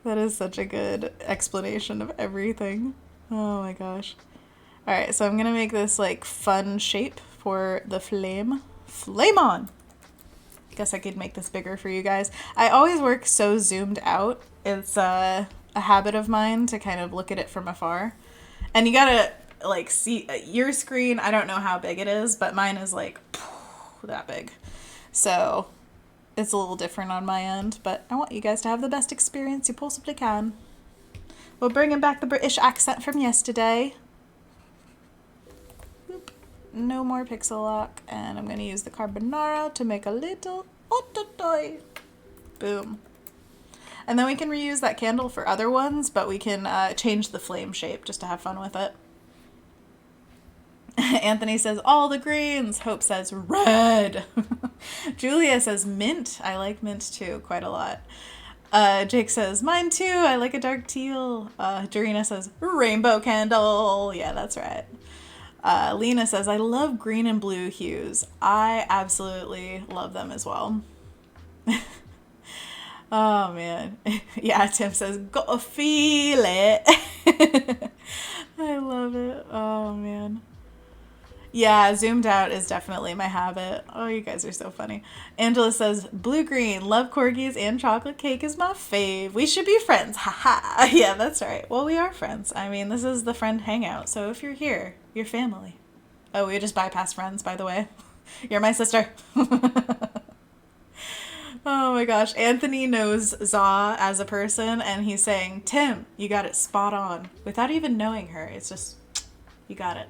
That is such a good explanation of everything. Oh my gosh. Alright, so I'm gonna make this like fun shape for the flame. Flame on! Guess I could make this bigger for you guys. I always work so zoomed out. It's a habit of mine to kind of look at it from afar. And you gotta like see your screen. I don't know how big it is, but mine is like that big. So it's a little different on my end, but I want you guys to have the best experience you possibly can. We're bringing back the British accent from yesterday. Boop. No more pixel lock, and I'm going to use the carbonara to make a little toy. Boom. And then we can reuse that candle for other ones, but we can change the flame shape just to have fun with it. Anthony says all the greens. Hope says red. Julia says mint. I like mint too quite a lot. Jake says mine too. I like a dark teal. Dorina says rainbow candle. Yeah, that's right. Lena says I love green and blue hues. I absolutely love them as well. Oh man. Yeah, Tim says gotta feel it. I love it. Oh man. Yeah, zoomed out is definitely my habit. Oh, you guys are so funny. Angela says, blue-green, love corgis and chocolate cake is my fave. We should be friends. Haha. Yeah, that's right. Well, we are friends. I mean, this is the friend hangout. So if you're here, you're family. Oh, we just bypassed friends, by the way. You're my sister. Oh my gosh. Anthony knows Za as a person, and he's saying, Tim, you got it spot on. Without even knowing her. It's just, you got it.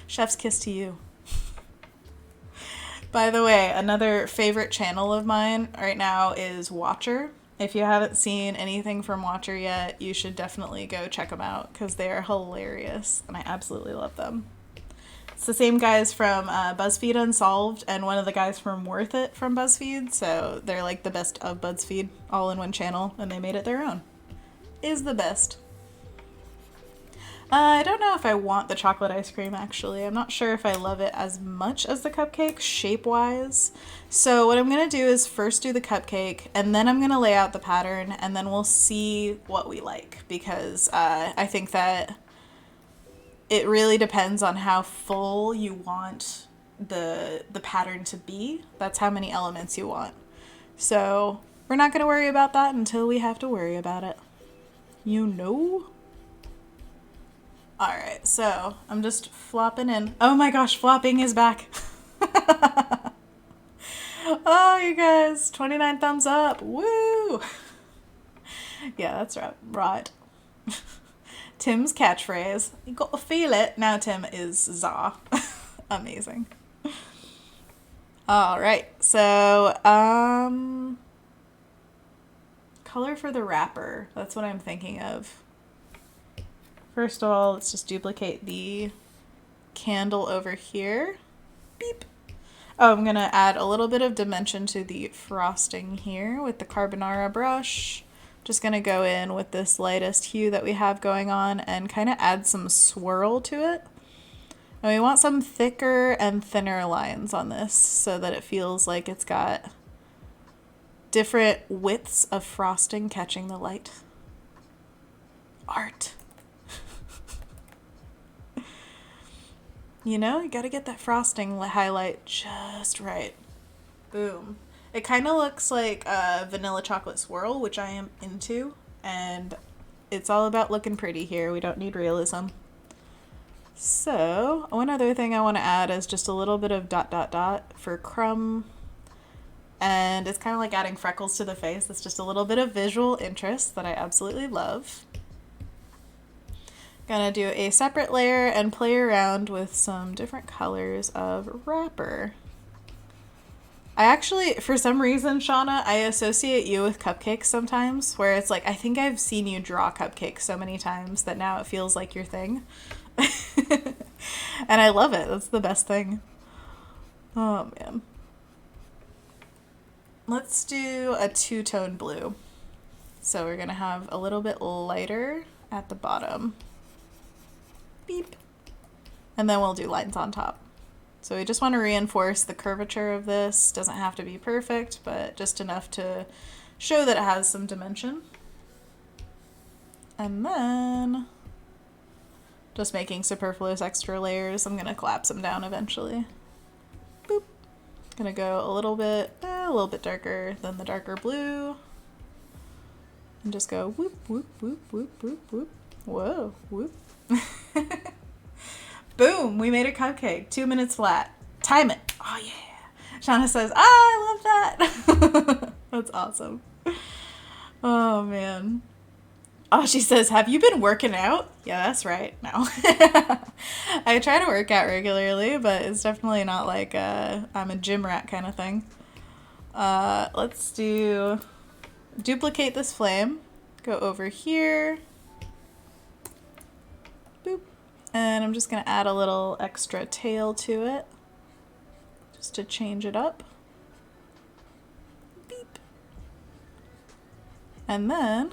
Chef's kiss to you. By the way, another favorite channel of mine right now is Watcher. If you haven't seen anything from Watcher yet, you should definitely go check them out because they are hilarious and I absolutely love them. It's the same guys from BuzzFeed Unsolved and one of the guys from Worth It from BuzzFeed, so they're like the best of BuzzFeed all in one channel and they made it their own. Is the best. I don't know if I want the chocolate ice cream, actually. I'm not sure if I love it as much as the cupcake, shape-wise. So what I'm going to do is first do the cupcake, and then I'm going to lay out the pattern, and then we'll see what we like, because I think that it really depends on how full you want the pattern to be. That's how many elements you want. So we're not going to worry about that until we have to worry about it. You know? Alright, so I'm just flopping in. Oh my gosh, flopping is back. Oh, you guys, 29 thumbs up. Woo! Yeah, that's right. Tim's catchphrase. You got to feel it. Now Tim is za. Amazing. Alright, so, color for the wrapper. That's what I'm thinking of. First of all, let's just duplicate the candle over here. Beep. Oh, I'm going to add a little bit of dimension to the frosting here with the carbonara brush. Just going to go in with this lightest hue that we have going on and kind of add some swirl to it. And we want some thicker and thinner lines on this so that it feels like it's got different widths of frosting catching the light. Art. You know, you gotta get that frosting highlight just right. Boom. It kind of looks like a vanilla chocolate swirl, which I am into, and it's all about looking pretty here. We don't need realism. So, one other thing I want to add is just a little bit of ... for crumb, and it's kind of like adding freckles to the face. It's just a little bit of visual interest that I absolutely love. Gonna do a separate layer and play around with some different colors of wrapper. I actually, for some reason, Shauna, I associate you with cupcakes sometimes, where it's like, I think I've seen you draw cupcakes so many times that now it feels like your thing. And I love it. That's the best thing. Oh, man. Let's do a two-tone blue. So we're gonna have a little bit lighter at the bottom. Beep. And then we'll do lines on top. So we just want to reinforce the curvature of this. Doesn't have to be perfect, but just enough to show that it has some dimension. And then just making superfluous extra layers. I'm going to collapse them down eventually. Boop. Gonna go a little bit darker than the darker blue. And just go whoop, whoop, whoop, whoop, whoop, whoop. Whoa, whoop. Boom, we made a cupcake. 2 minutes flat. Time it. Oh yeah. Shauna says, I love that. That's awesome. Oh man. Oh, she says, have you been working out? Yeah, that's right. No. I try to work out regularly, but it's definitely not like I'm a gym rat kind of thing. Let's duplicate this flame. Go over here. Boop. And I'm just going to add a little extra tail to it, just to change it up. Beep. And then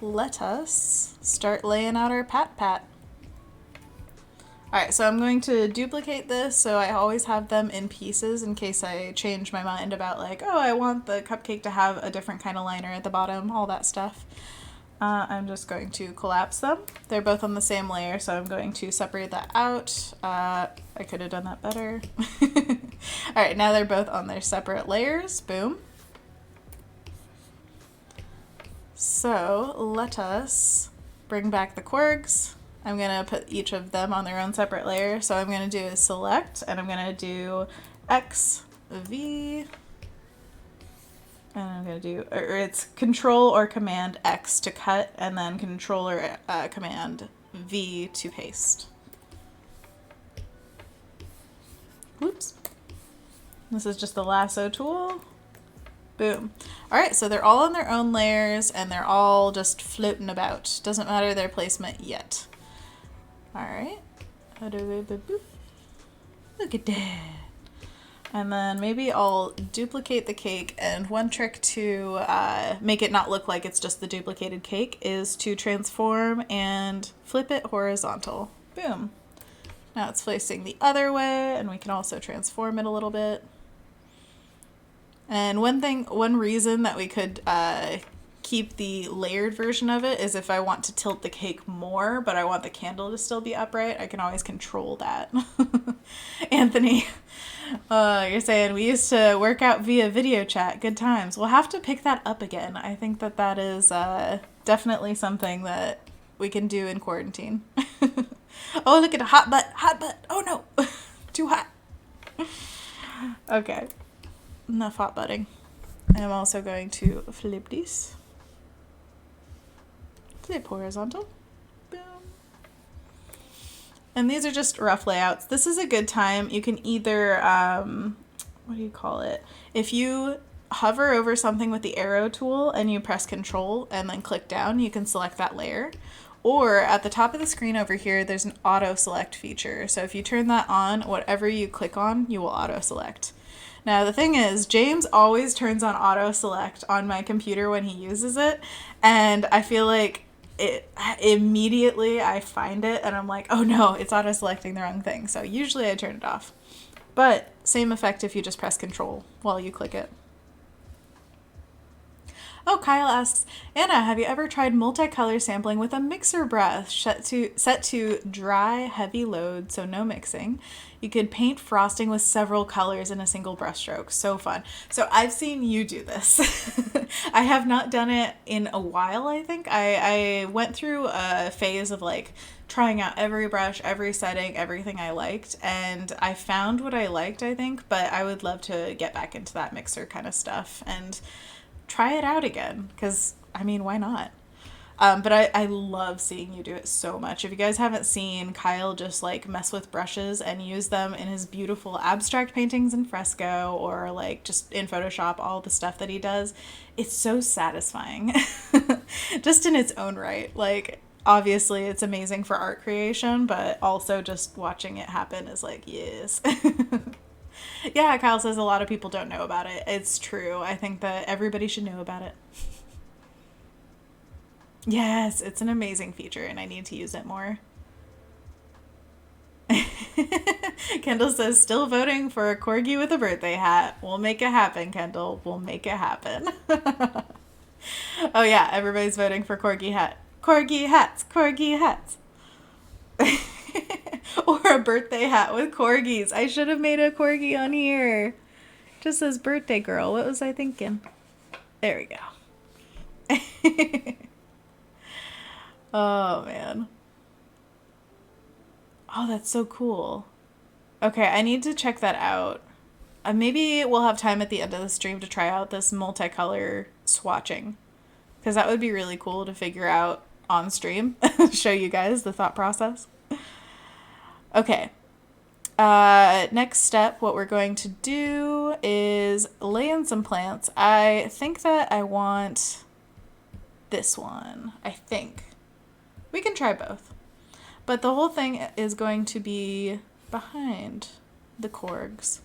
let us start laying out our pat. Alright, so I'm going to duplicate this so I always have them in pieces in case I change my mind about like, oh, I want the cupcake to have a different kind of liner at the bottom, all that stuff. I'm just going to collapse them. They're both on the same layer, so I'm going to separate that out. I could have done that better. Alright, now they're both on their separate layers. Boom. So let us bring back the quirks. I'm going to put each of them on their own separate layer. So I'm going to do is select, and I'm going to do X, V, and I'm going to do, or it's Control or Command X to cut, and then Control or Command V to paste. Whoops. This is just the lasso tool. Boom. All right, so they're all on their own layers and they're all just floating about. Doesn't matter their placement yet. All right. Look at that. And then maybe I'll duplicate the cake, and one trick to make it not look like it's just the duplicated cake is to transform and flip it horizontal. Boom. Now it's facing the other way, and we can also transform it a little bit. And one reason that we could keep the layered version of it is if I want to tilt the cake more, but I want the candle to still be upright, I can always control that. Anthony, you're saying we used to work out via video chat. Good times. We'll have to pick that up again. I think that that is definitely something that we can do in quarantine. Oh, look at a hot butt. Hot butt. Oh, no. Too hot. Okay. Enough hot butting. I'm also going to flip these. Flip horizontal. Boom. And these are just rough layouts. This is a good time. You can either, what do you call it? If you hover over something with the arrow tool and you press Control and then click down, you can select that layer. Or at the top of the screen over here, there's an auto select feature. So if you turn that on, whatever you click on, you will auto select. Now the thing is, James always turns on auto select on my computer when he uses it, and I feel like immediately I find it and I'm like, oh no, it's auto selecting the wrong thing. So usually I turn it off. But same effect if you just press Control while you click it. Oh, Kyle asks, Anna, have you ever tried multicolor sampling with a mixer brush set to dry heavy load, so no mixing? You could paint frosting with several colors in a single brushstroke. So fun. So I've seen you do this. I have not done it in a while, I think. I went through a phase of like trying out every brush, every setting, everything I liked, and I found what I liked, I think, but I would love to get back into that mixer kind of stuff and try it out again, because I mean, why not? But I love seeing you do it so much. If you guys haven't seen Kyle just like mess with brushes and use them in his beautiful abstract paintings in fresco or like just in Photoshop, all the stuff that he does, it's so satisfying just in its own right. Like obviously it's amazing for art creation, but also just watching it happen is like, yes. Yeah, Kyle says a lot of people don't know about it. It's true. I think that everybody should know about it. Yes, it's an amazing feature and I need to use it more. Kendall says, still voting for a corgi with a birthday hat. We'll make it happen, Kendall. We'll make it happen. Oh yeah, everybody's voting for corgi hat. Corgi hats, corgi hats. Or a birthday hat with corgis. I should have made a corgi on here. Just says birthday girl. What was I thinking? There we go. Oh, man. Oh, that's so cool. Okay, I need to check that out. Maybe we'll have time at the end of the stream to try out this multicolor swatching, because that would be really cool to figure out on stream. Show you guys the thought process. Okay. Next step, what we're going to do is lay in some plants. I think that I want this one. I think. We can try both. But the whole thing is going to be behind the corgs.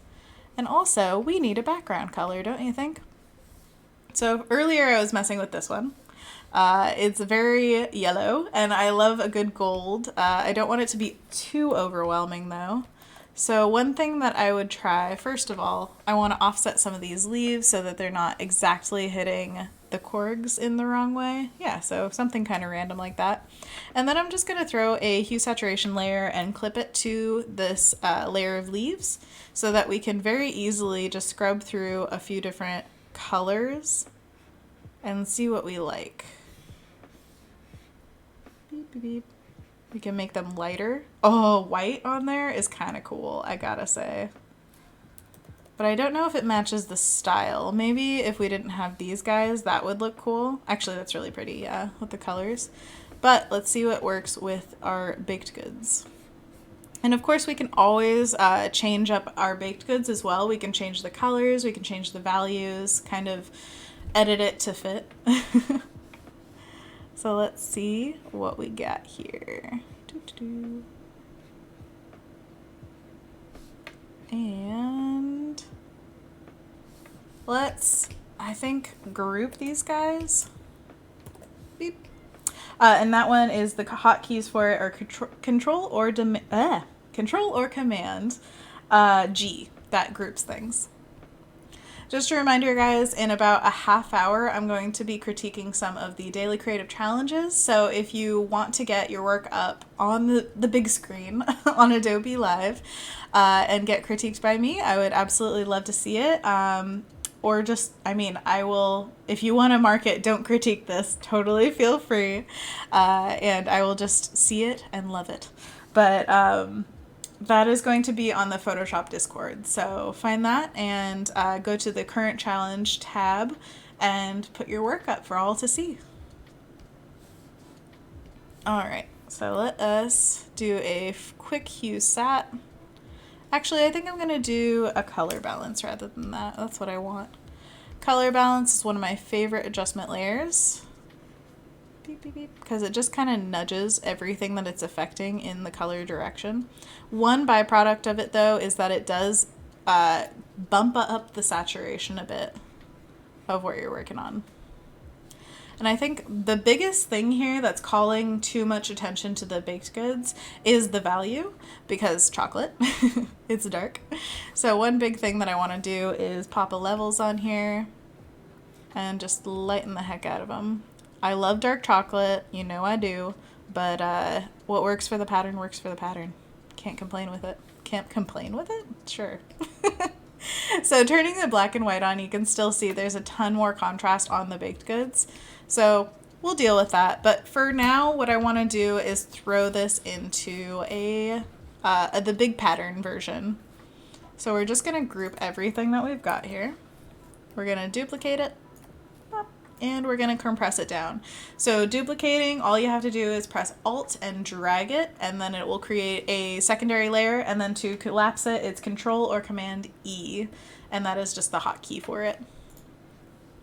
And also, we need a background color, don't you think? So earlier I was messing with this one. It's very yellow, and I love a good gold. I don't want it to be too overwhelming, though. So one thing that I would try, first of all, I want to offset some of these leaves so that they're not exactly hitting the corgs in the wrong way. Yeah, so something kind of random like that. And then I'm just going to throw a hue saturation layer and clip it to this layer of leaves so that we can very easily just scrub through a few different colors and see what we like. Beep, beep, beep. We can make them lighter. Oh, white on there is kind of cool, I gotta say. But I don't know if it matches the style. Maybe if we didn't have these guys, that would look cool. Actually, that's really pretty, yeah, with the colors. But let's see what works with our baked goods. And of course, we can always change up our baked goods as well. We can change the colors, we can change the values, kind of edit it to fit. So let's see what we got here. And let's, I think, group these guys. Beep. And that one is the hotkeys for it are control or command G. That groups things. Just a reminder, guys, in about a half hour, I'm going to be critiquing some of the daily creative challenges. So if you want to get your work up on the big screen on Adobe Live and get critiqued by me, I would absolutely love to see it. Or just, I mean, I will, if you want to mark it, don't critique this, totally feel free. And I will just see it and love it. But that is going to be on the Photoshop Discord. So find that and go to the current challenge tab and put your work up for all to see. All right, so let us do a quick hue sat. Actually, I think I'm gonna do a color balance rather than that. That's what I want. Color balance is one of my favorite adjustment layers. Beep, beep, beep, because it just kind of nudges everything that it's affecting in the color direction. One byproduct of it, though, is that it does bump up the saturation a bit of what you're working on. And I think the biggest thing here that's calling too much attention to the baked goods is the value, because chocolate, it's dark. So one big thing that I want to do is pop a levels on here and just lighten the heck out of them. I love dark chocolate, you know I do, but what works for the pattern works for the pattern. Can't complain with it. Can't complain with it? Sure. So turning the black and white on, you can still see there's a ton more contrast on the baked goods. So we'll deal with that. But for now, what I want to do is throw this into the big pattern version. So we're just going to group everything that we've got here. We're going to duplicate it. And we're going to compress it down. So duplicating, all you have to do is press Alt and drag it, and then it will create a secondary layer. And then to collapse it, it's Control or Command E, and that is just the hotkey for it.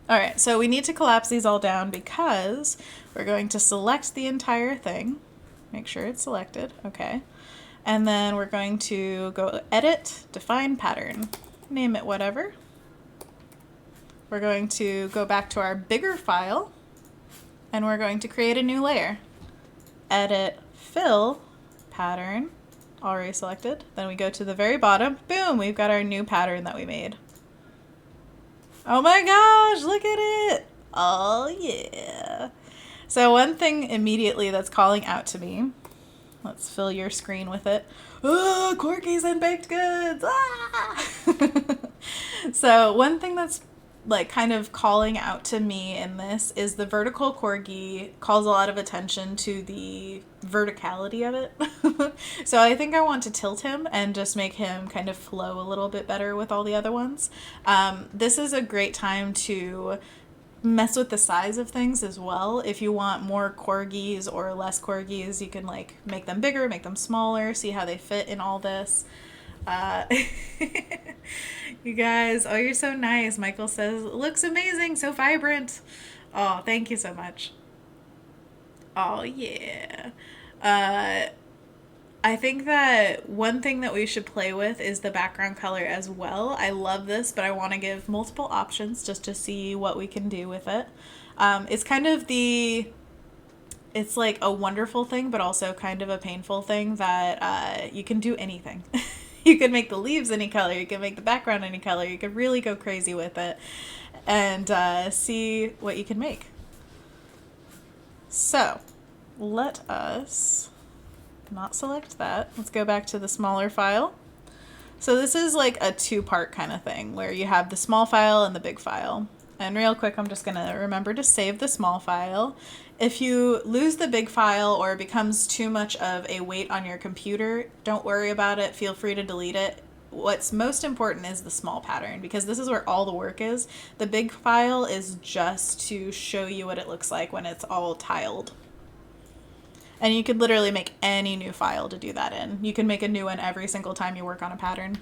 All right, so we need to collapse these all down because we're going to select the entire thing. Make sure it's selected, okay. And then we're going to go Edit, Define Pattern, name it whatever. We're going to go back to our bigger file and we're going to create a new layer. Edit, Fill, Pattern, already selected. Then we go to the very bottom, boom, we've got our new pattern that we made. Oh my gosh, look at it. Oh yeah. So one thing immediately that's calling out to me, let's fill your screen with it. Oh, corgis and baked goods. Ah! So one thing that's like kind of calling out to me in this is the vertical corgi calls a lot of attention to the verticality of it. So I think I want to tilt him and just make him kind of flow a little bit better with all the other ones. This is a great time to mess with the size of things as well. If you want more corgis or less corgis, you can like make them bigger, make them smaller, see how they fit in all this. You guys, oh, you're so nice. Michael says, looks amazing, so vibrant. Oh, thank you so much. Oh, yeah. I think that one thing that we should play with is the background color as well. I love this, but I want to give multiple options just to see what we can do with it. It's kind of it's like a wonderful thing, but also kind of a painful thing that you can do anything. You could make the leaves any color, you can make the background any color, you could really go crazy with it and see what you can make. So let us not select that. Let's go back to the smaller file. So this is like a two-part kind of thing where you have the small file and the big file. And real quick, I'm just gonna remember to save the small file. If you lose the big file or it becomes too much of a weight on your computer, don't worry about it. Feel free to delete it. What's most important is the small pattern because this is where all the work is. The big file is just to show you what it looks like when it's all tiled. And you could literally make any new file to do that in. You can make a new one every single time you work on a pattern.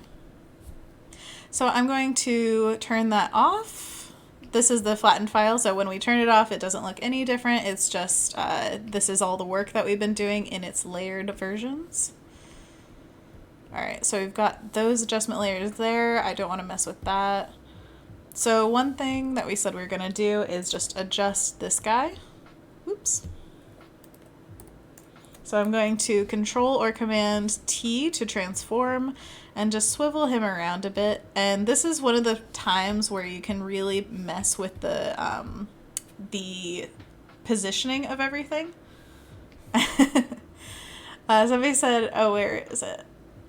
So I'm going to turn that off. This is the flattened file, so when we turn it off, it doesn't look any different. It's just, this is all the work that we've been doing in its layered versions. All right, so we've got those adjustment layers there. I don't want to mess with that. So one thing that we said we were going to do is just adjust this guy. Oops. So I'm going to Control or Command T to transform and just swivel him around a bit. And this is one of the times where you can really mess with the positioning of everything. Somebody said, oh, where is it?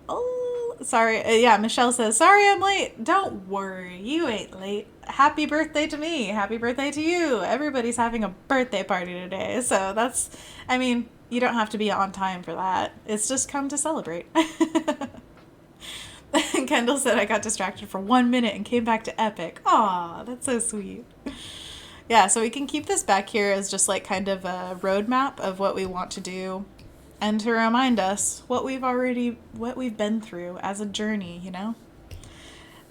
Oh, sorry. Yeah, Michelle says, sorry I'm late. Don't worry, you ain't late. Happy birthday to me. Happy birthday to you. Everybody's having a birthday party today. So that's, I mean, you don't have to be on time for that. It's just come to celebrate. Kendall said I got distracted for 1 minute and came back to Epic. Aw, that's so sweet. Yeah, so we can keep this back here as just like kind of a roadmap of what we want to do and to remind us what we've been through as a journey, you know?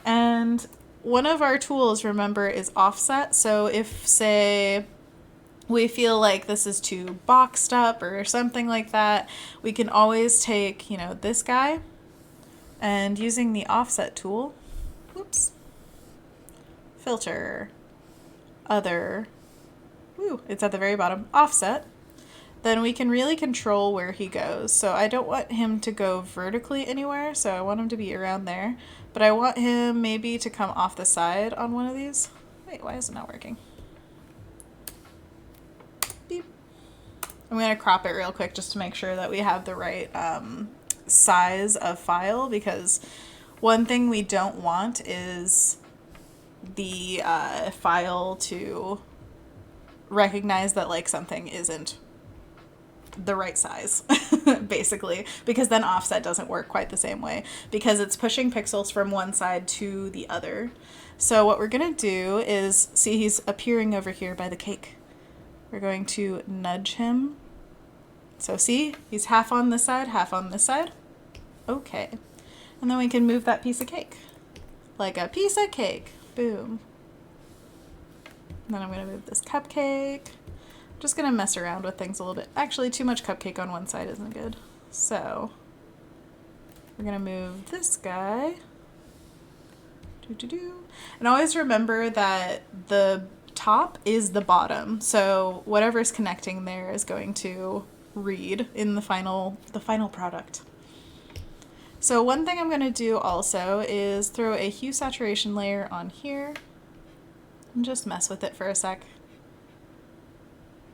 And one of our tools, remember, is offset. So if, say, we feel like this is too boxed up or something like that, we can always take, you know, this guy and using the offset tool, whoops, filter, other, it's at the very bottom, offset, then we can really control where he goes. So I don't want him to go vertically anywhere, so I want him to be around there, but I want him maybe to come off the side on one of these. Wait, why is it not working? Beep. I'm going to crop it real quick just to make sure that we have the right size of file, because one thing we don't want is the file to recognize that like something isn't the right size, basically, because then offset doesn't work quite the same way because it's pushing pixels from one side to the other. So what we're going to do is, see, he's appearing over here by the cake. We're going to nudge him. So see, he's half on this side, half on this side. Okay. And then we can move that piece of cake. Like a piece of cake. Boom. And then I'm going to move this cupcake. I'm just going to mess around with things a little bit. Actually, too much cupcake on one side isn't good. So we're going to move this guy. And always remember that the top is the bottom. So whatever's connecting there is going to read in the final product. So one thing I'm going to do also is throw a hue saturation layer on here and just mess with it for a sec.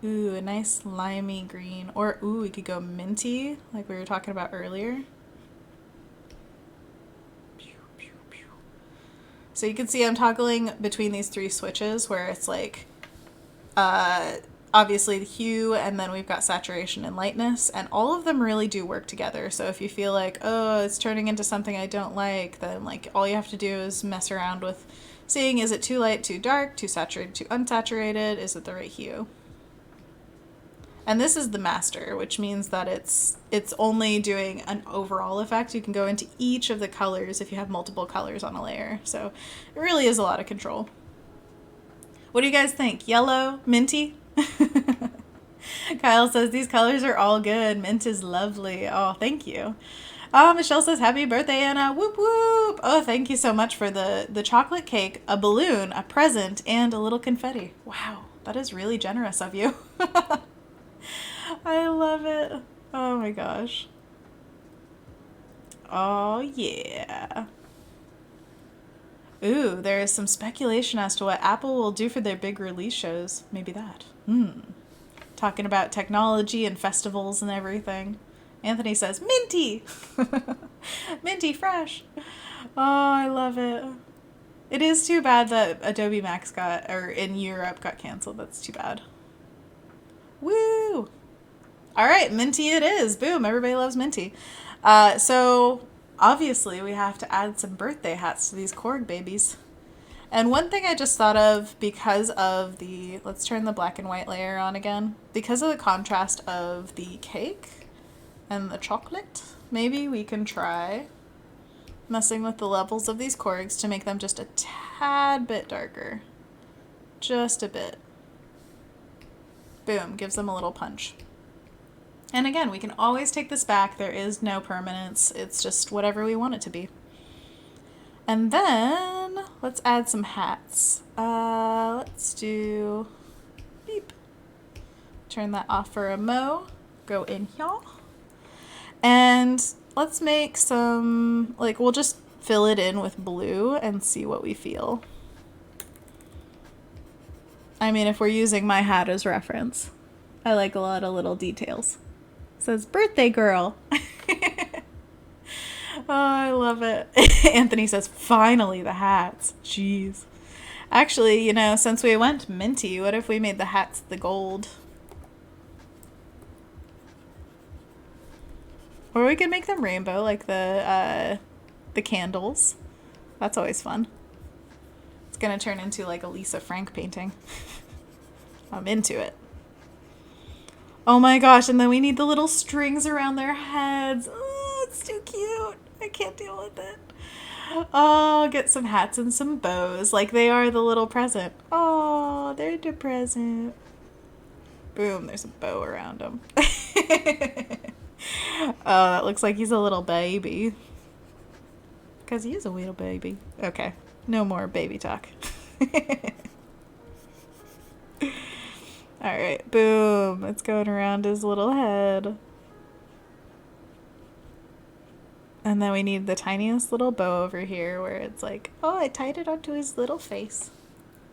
Ooh, a nice limey green, or ooh, we could go minty like we were talking about earlier. So you can see I'm toggling between these three switches where it's like obviously the hue, and then we've got saturation and lightness, and all of them really do work together. So if you feel like, oh, it's turning into something I don't like, then like all you have to do is mess around with seeing, is it too light, too dark, too saturated, too unsaturated, is it the right hue? And this is the master, which means that it's only doing an overall effect. You can go into each of the colors if you have multiple colors on a layer. So it really is a lot of control. What do you guys think? Yellow? Minty? Kyle says, these colors are all good. Mint is lovely. Oh, thank you. Michelle says, happy birthday, Anna. Whoop, whoop. Oh, thank you so much for the chocolate cake, a balloon, a present, and a little confetti. Wow, that is really generous of you. I love it. Oh my gosh. Oh yeah. Ooh, there is some speculation as to what Apple will do for their big release shows. Maybe that. Talking about technology and festivals and everything. Anthony says, minty! Minty fresh. Oh, I love it. It is too bad that Adobe Max in Europe got canceled. That's too bad. Woo! All right, minty it is. Boom, everybody loves minty. So obviously we have to add some birthday hats to these Korg babies. And one thing I just thought of because of the, let's turn the black and white layer on again, because of the contrast of the cake and the chocolate, maybe we can try messing with the levels of these corks to make them just a tad bit darker. Just a bit. Boom, gives them a little punch. And again, we can always take this back. There is no permanence. It's just whatever we want it to be. And then let's add some hats. Let's do beep. Turn that off for a mo. Go in here. And let's make some, like, we'll just fill it in with blue and see what we feel. I mean, if we're using my hat as reference, I like a lot of little details. It says birthday girl. Oh, I love it. Anthony says, finally the hats. Jeez. Actually, you know, since we went minty, what if we made the hats the gold? Or we could make them rainbow, like the candles. That's always fun. It's gonna turn into like a Lisa Frank painting. I'm into it. Oh my gosh, and then we need the little strings around their heads. Oh, it's too cute. I can't deal with it. Oh, get some hats and some bows. Like they are the little present. Oh, they're the present. Boom, there's a bow around them. Oh, that looks like he's a little baby. Because he is a little baby. Okay, no more baby talk. Alright, boom. It's going around his little head. And then we need the tiniest little bow over here where it's like, oh, I tied it onto his little face.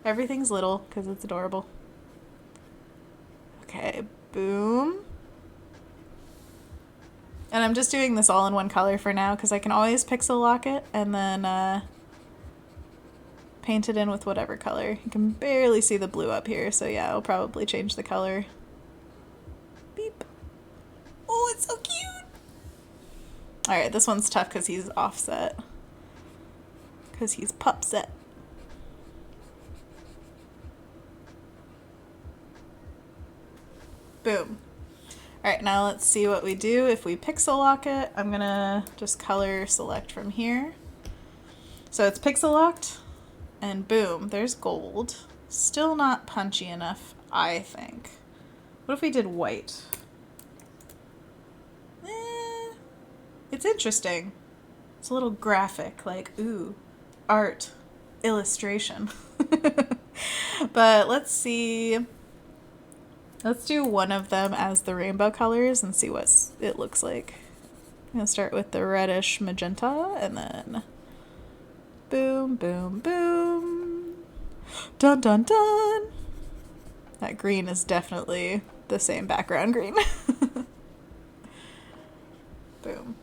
Everything's little because it's adorable. Okay, boom. And I'm just doing this all in one color for now because I can always pixel lock it and then paint it in with whatever color. You can barely see the blue up here, so yeah, I'll probably change the color. Beep. Oh, it's so cute! Alright, this one's tough because he's offset. Because he's pupset. Boom. Alright, now let's see what we do if we pixel lock it. I'm gonna just color select from here. So it's pixel locked, and boom, there's gold. Still not punchy enough, I think. What if we did white? It's interesting. It's a little graphic, like, ooh, art, illustration. But let's see. Let's do one of them as the rainbow colors and see what it looks like. I'm gonna start with the reddish magenta and then boom, boom, boom. Dun, dun, dun. That green is definitely the same background green. Boom.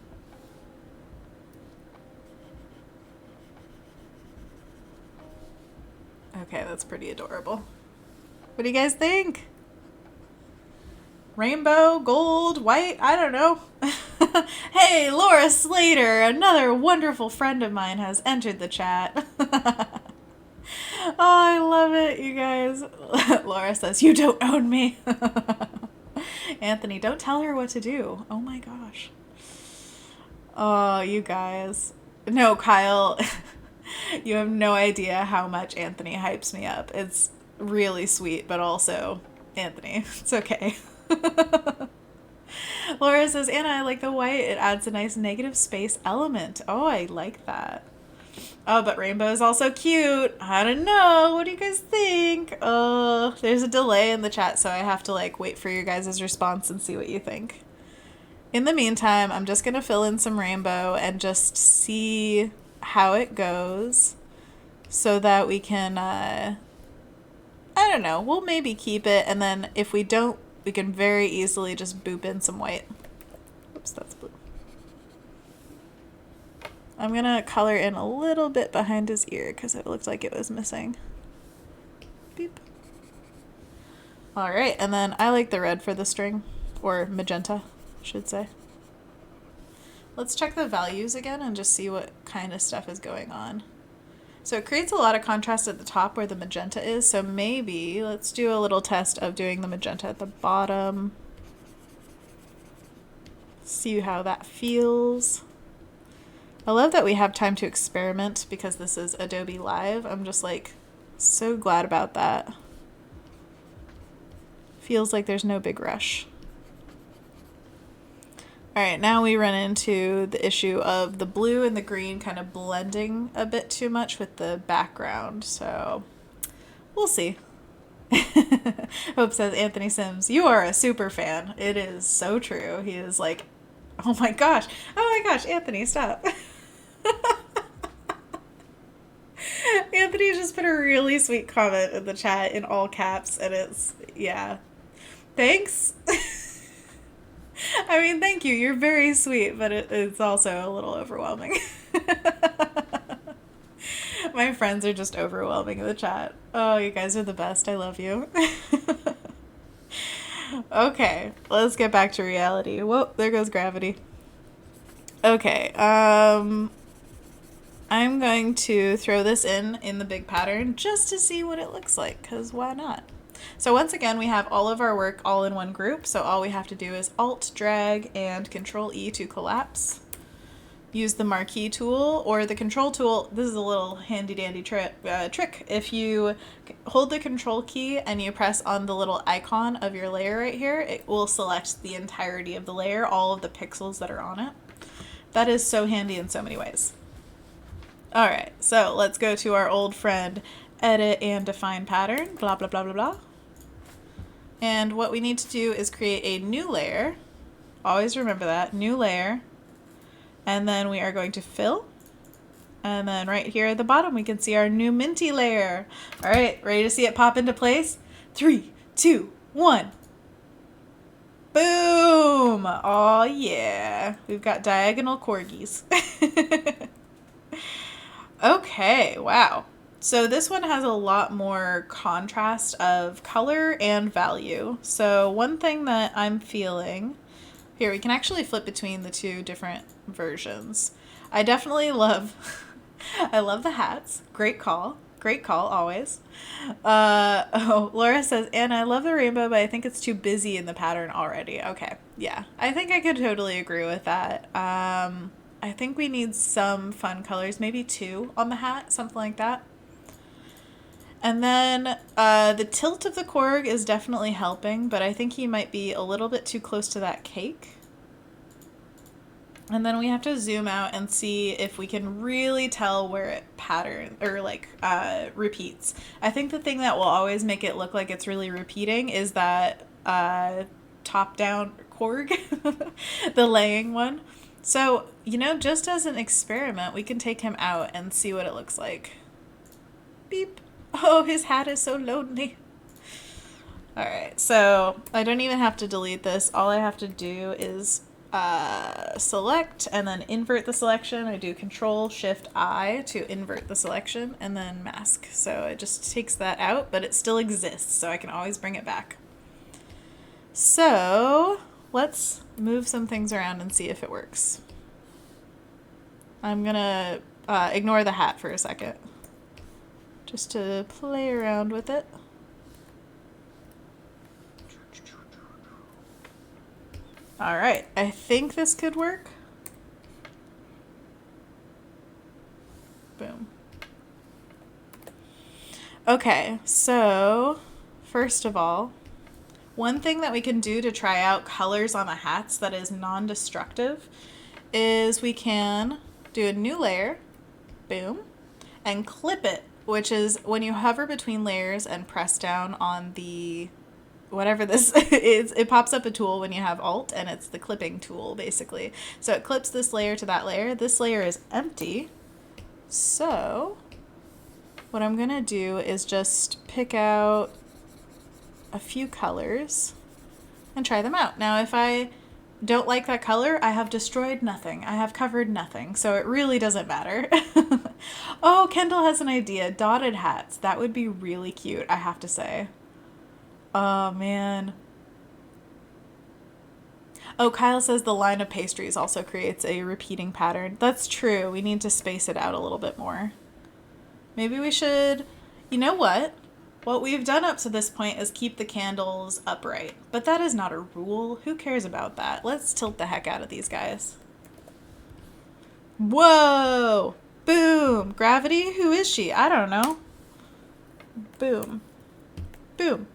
Okay, that's pretty adorable. What do you guys think? Rainbow, gold, white, I don't know. Hey, Laura Slater, another wonderful friend of mine, has entered the chat. Oh, I love it, you guys. Laura says, you don't own me. Anthony, don't tell her what to do. Oh my gosh. Oh, you guys. No, Kyle, you have no idea how much Anthony hypes me up. It's really sweet, but also, Anthony, it's okay. Laura says, Anna, I like the white. It adds a nice negative space element. Oh, I like that. Oh, but rainbow is also cute. I don't know. What do you guys think? Oh, there's a delay in the chat, so I have to like wait for your guys' response and see what you think. In the meantime, I'm just going to fill in some rainbow and just see how it goes so that we can, I don't know, we'll maybe keep it, and then if we don't, we can very easily just boop in some white. Oops, that's blue. I'm going to color in a little bit behind his ear because it looked like it was missing. Beep. All right, and then I like the red for the string, or magenta, I should say. Let's check the values again and just see what kind of stuff is going on. So it creates a lot of contrast at the top where the magenta is. So maybe let's do a little test of doing the magenta at the bottom. See how that feels. I love that we have time to experiment because this is Adobe Live. I'm just like so glad about that. Feels like there's no big rush. All right, now we run into the issue of the blue and the green kind of blending a bit too much with the background. So we'll see. Hope says Anthony Sims, you are a super fan. It is so true. He is like, oh my gosh, Anthony, stop. Anthony just put a really sweet comment in the chat in all caps, and it's, yeah. Thanks. I mean, thank you. You're very sweet, but it's also a little overwhelming. My friends are just overwhelming in the chat. Oh, you guys are the best. I love you. Okay, let's get back to reality. Whoa, there goes gravity. Okay, I'm going to throw this in the big pattern just to see what it looks like, because why not? So once again, we have all of our work all in one group, so all we have to do is Alt, drag, and Control E to collapse. Use the marquee tool or the control tool. This is a little handy dandy trick. If you hold the control key and you press on the little icon of your layer right here, it will select the entirety of the layer, all of the pixels that are on it. That is so handy in so many ways. All right, so let's go to our old friend, edit and define pattern, blah, blah, blah, blah, blah. And what we need to do is create a new layer. Always remember that, new layer. And then we are going to fill. And then right here at the bottom, we can see our new minty layer. All right, ready to see it pop into place? 3, 2, 1. Boom! Oh yeah, we've got diagonal corgis. Okay, wow. So this one has a lot more contrast of color and value. So one thing that I'm feeling, here we can actually flip between the two different versions. I definitely love, I love the hats. Great call always. Oh, Laura says, Anna, I love the rainbow, but I think it's too busy in the pattern already. Okay, yeah, I think I could totally agree with that. I think we need some fun colors, maybe 2 on the hat, something like that. And then the tilt of the Korg is definitely helping, but I think he might be a little bit too close to that cake. And then we have to zoom out and see if we can really tell where it pattern or like repeats. I think the thing that will always make it look like it's really repeating is that top-down Korg, the laying one. So, you know, just as an experiment, we can take him out and see what it looks like. Beep. Oh, his hat is so lonely. All right, so I don't even have to delete this. All I have to do is select and then invert the selection. I do Control-Shift-I to invert the selection and then mask. So it just takes that out, but it still exists, so I can always bring it back. So let's move some things around and see if it works. I'm gonna ignore the hat for a second, just to play around with it. All right, I think this could work. Boom. Okay, so first of all, one thing that we can do to try out colors on the hats that is non-destructive is we can do a new layer, boom, and clip it, which is when you hover between layers and press down on the whatever this is, it pops up a tool when you have Alt, and it's the clipping tool, basically. So it clips this layer to that layer. This layer is empty. So what I'm going to do is just pick out a few colors and try them out. Now, if I don't like that color, I have destroyed nothing. I have covered nothing, so it really doesn't matter. Oh, Kendall has an idea. Dotted hats. That would be really cute, I have to say. Oh, man. Oh, Kyle says the line of pastries also creates a repeating pattern. That's true. We need to space it out a little bit more. Maybe we should, you know what? What we've done up to this point is keep the candles upright. But that is not a rule. Who cares about that? Let's tilt the heck out of these guys. Whoa! Boom! Gravity? Who is she? I don't know. Boom. Boom.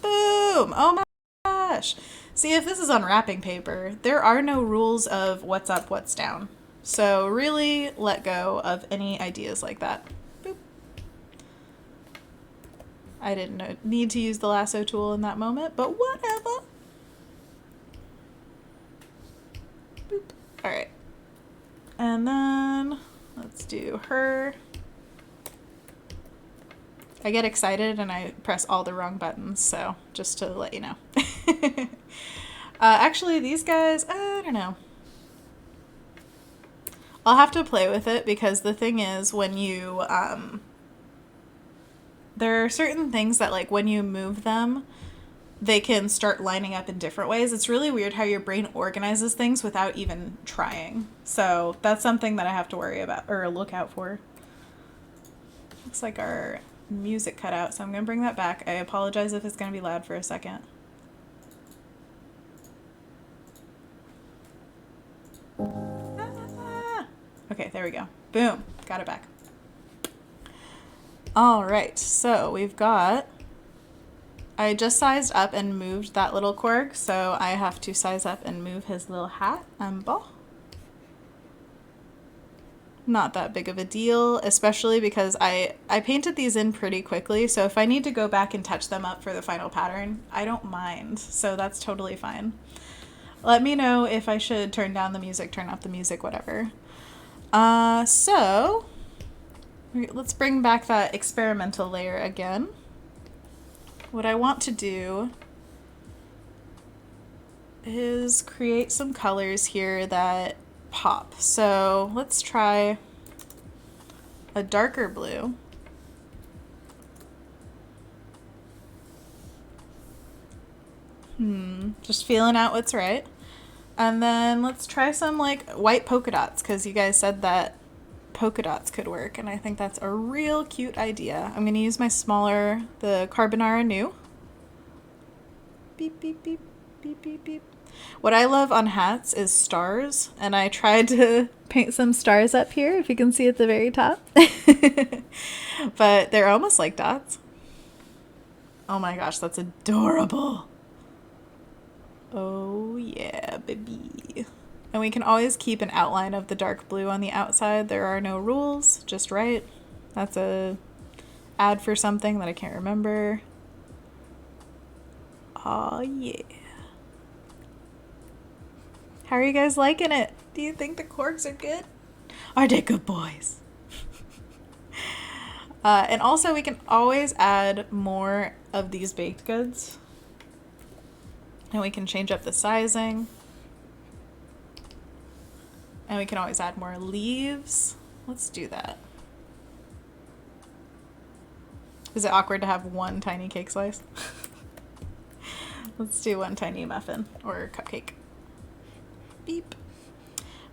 Boom! Oh my gosh! See, if this is on wrapping paper, there are no rules of what's up, what's down. So really let go of any ideas like that. Boop. I didn't need to use the lasso tool in that moment, but whatever. Boop. All right. And then let's do her. I get excited and I press all the wrong buttons, so just to let you know. Actually, these guys, I don't know. I'll have to play with it because the thing is when you, there are certain things that like when you move them, they can start lining up in different ways. It's really weird how your brain organizes things without even trying. So that's something that I have to worry about or look out for. Looks like our music cut out, so I'm going to bring that back. I apologize if it's going to be loud for a second. Okay, there we go. Boom. Got it back. All right, so we've got... I just sized up and moved that little cork, so I have to size up and move his little hat and bow. Not that big of a deal, especially because I painted these in pretty quickly, so if I need to go back and touch them up for the final pattern, I don't mind, so that's totally fine. Let me know if I should turn down the music, turn up the music, whatever. So let's bring back that experimental layer again. What I want to do is create some colors here that pop. So let's try a darker blue. Just feeling out what's right. And then let's try some like white polka dots because you guys said that polka dots could work, and I think that's a real cute idea. I'm going to use my smaller, the Carbonara New. Beep, beep, beep, beep, beep, beep. What I love on hats is stars, and I tried to paint some stars up here, if you can see at the very top. But they're almost like dots. Oh my gosh, that's adorable. Oh yeah, baby. And we can always keep an outline of the dark blue on the outside. There are no rules, just right. That's a ad for something that I can't remember. Oh yeah. How are you guys liking it? Do you think the corks are good? Are they good boys? And also we can always add more of these baked goods. And we can change up the sizing. And we can always add more leaves. Let's do that. Is it awkward to have one tiny cake slice? Let's do one tiny muffin or cupcake. Beep.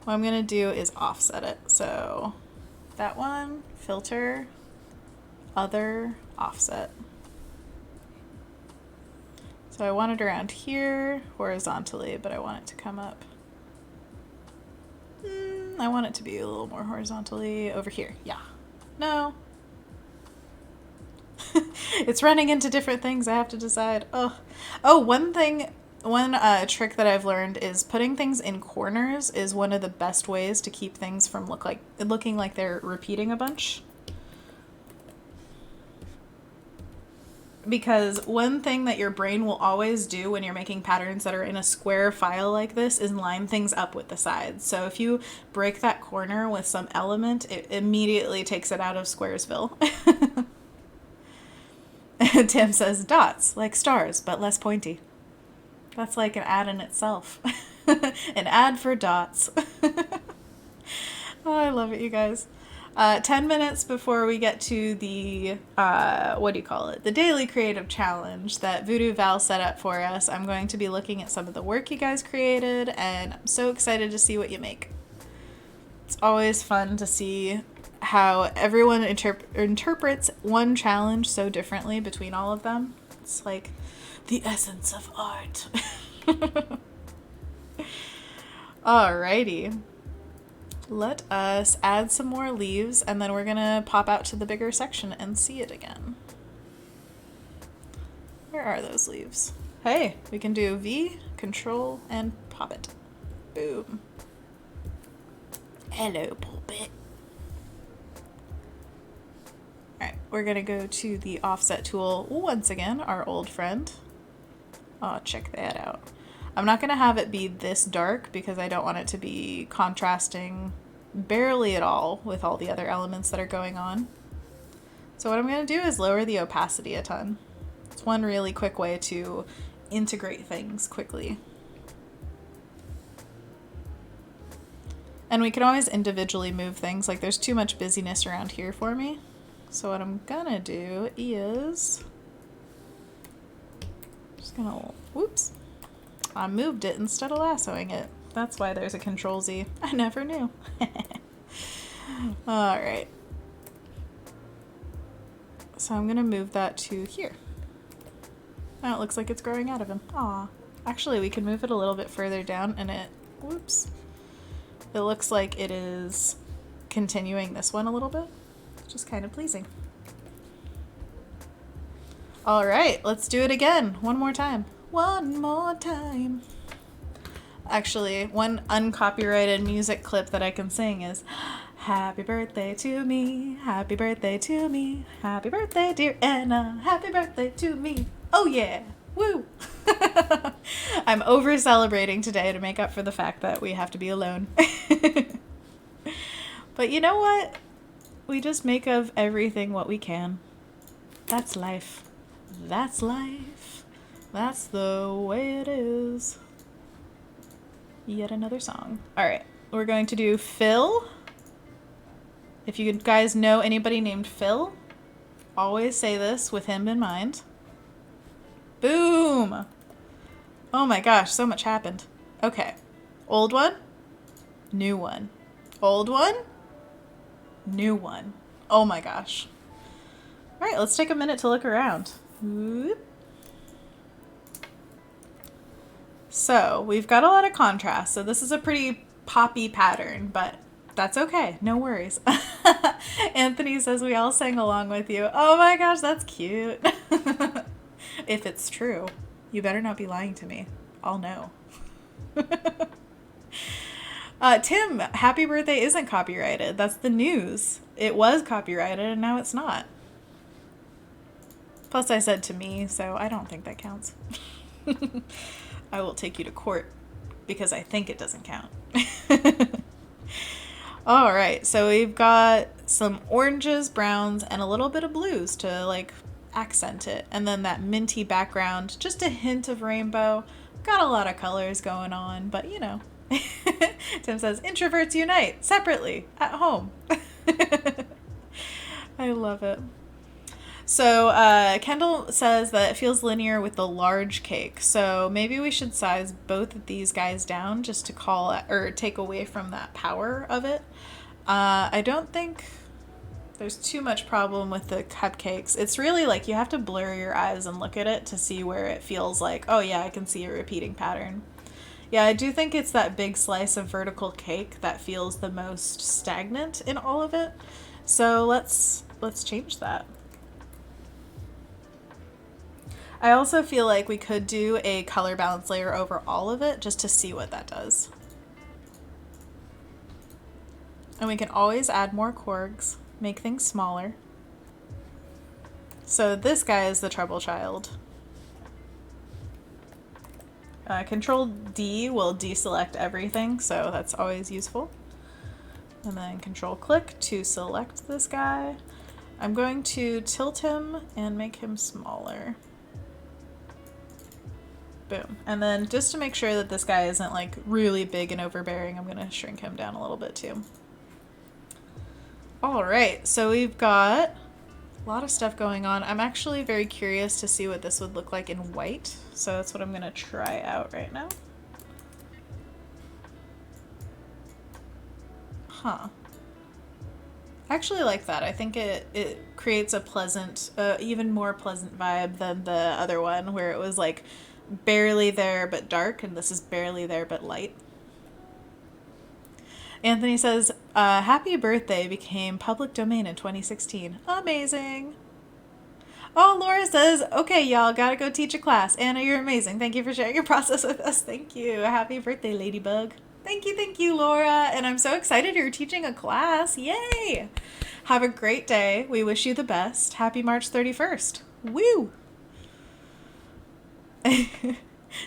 What I'm gonna do is offset it. So that one, filter, other, offset. So I want it around here horizontally, but I want it to come up. I want it to be a little more horizontally over here. Yeah. No. It's running into different things. I have to decide. Oh, one trick that I've learned is putting things in corners is one of the best ways to keep things from looking like they're repeating a bunch. Because one thing that your brain will always do when you're making patterns that are in a square file like this is line things up with the sides. So if you break that corner with some element, it immediately takes it out of Squaresville. Tim says dots, like stars, but less pointy. That's like an ad in itself. An ad for dots. Oh, I love it, you guys. 10 minutes before we get to the, the daily creative challenge that Voodoo Val set up for us, I'm going to be looking at some of the work you guys created, and I'm so excited to see what you make. It's always fun to see how everyone interprets one challenge so differently between all of them. It's like the essence of art. Alrighty. Let us add some more leaves, and then we're gonna pop out to the bigger section and see it again. Where are those leaves? Hey, we can do V, Control, and pop it. Boom. Hello, pulpit. Alright, we're gonna go to the offset tool once again, our old friend. Oh, check that out. I'm not gonna have it be this dark because I don't want it to be contrasting barely at all with all the other elements that are going on. So what I'm gonna do is lower the opacity a ton. It's one really quick way to integrate things quickly. And we can always individually move things, like there's too much busyness around here for me. So what I'm gonna do is, just gonna, whoops, I moved it instead of lassoing it. That's why there's a Control Z. I never knew. Alright. So I'm gonna move that to here. Now it looks like it's growing out of him. Aw. Actually, we can move it a little bit further down and it, whoops. It looks like it is continuing this one a little bit, which is kind of pleasing. All right, let's do it again. One more time. One more time. Actually, one uncopyrighted music clip that I can sing is happy birthday to me, happy birthday to me, happy birthday dear Anna, happy birthday to me. Oh yeah, woo. I'm over celebrating today to make up for the fact that we have to be alone. But you know what? We just make of everything what we can. That's life. That's life. That's the way it is. Yet another song. Alright, we're going to do Phil. If you guys know anybody named Phil, always say this with him in mind. Boom! Oh my gosh, so much happened. Okay. Old one. New one. Old one. New one. Oh my gosh. Alright, let's take a minute to look around. Whoop. So, we've got a lot of contrast. So this is a pretty poppy pattern, but that's okay. No worries. Anthony says we all sang along with you. Oh my gosh, that's cute. If it's true. You better not be lying to me. I'll know. Tim, happy birthday isn't copyrighted. That's the news. It was copyrighted and now it's not. Plus I said to me, so I don't think that counts. I will take you to court because I think it doesn't count. All right, so we've got some oranges, browns, and a little bit of blues to like accent it. And then that minty background, just a hint of rainbow. Got a lot of colors going on, but you know. Tim says, introverts unite separately at home. I love it. So Kendall says that it feels linear with the large cake. So maybe we should size both of these guys down just to call or take away from that power of it. I don't think there's too much problem with the cupcakes. It's really like you have to blur your eyes and look at it to see where it feels like, oh yeah, I can see a repeating pattern. Yeah, I do think it's that big slice of vertical cake that feels the most stagnant in all of it. So let's change that. I also feel like we could do a color balance layer over all of it just to see what that does. And we can always add more corgs, make things smaller. So this guy is the trouble child. Control D will deselect everything, so that's always useful. And then Control click to select this guy. I'm going to tilt him and make him smaller. Boom. And then just to make sure that this guy isn't like really big and overbearing, I'm gonna shrink him down a little bit too. All right, so we've got a lot of stuff going on. I'm actually very curious to see what this would look like in white. So that's what I'm gonna try out right now. Huh. I actually like that. I think it creates a pleasant, even more pleasant vibe than the other one where it was like barely there but dark, and this is barely there but light. Anthony says, Happy Birthday became public domain in 2016. Amazing. Oh, Laura says, okay, y'all, gotta go teach a class. Anna, you're amazing. Thank you for sharing your process with us. Thank you. Happy birthday, Ladybug. Thank you, Laura. And I'm so excited you're teaching a class. Yay! Have a great day. We wish you the best. Happy March 31st. Woo!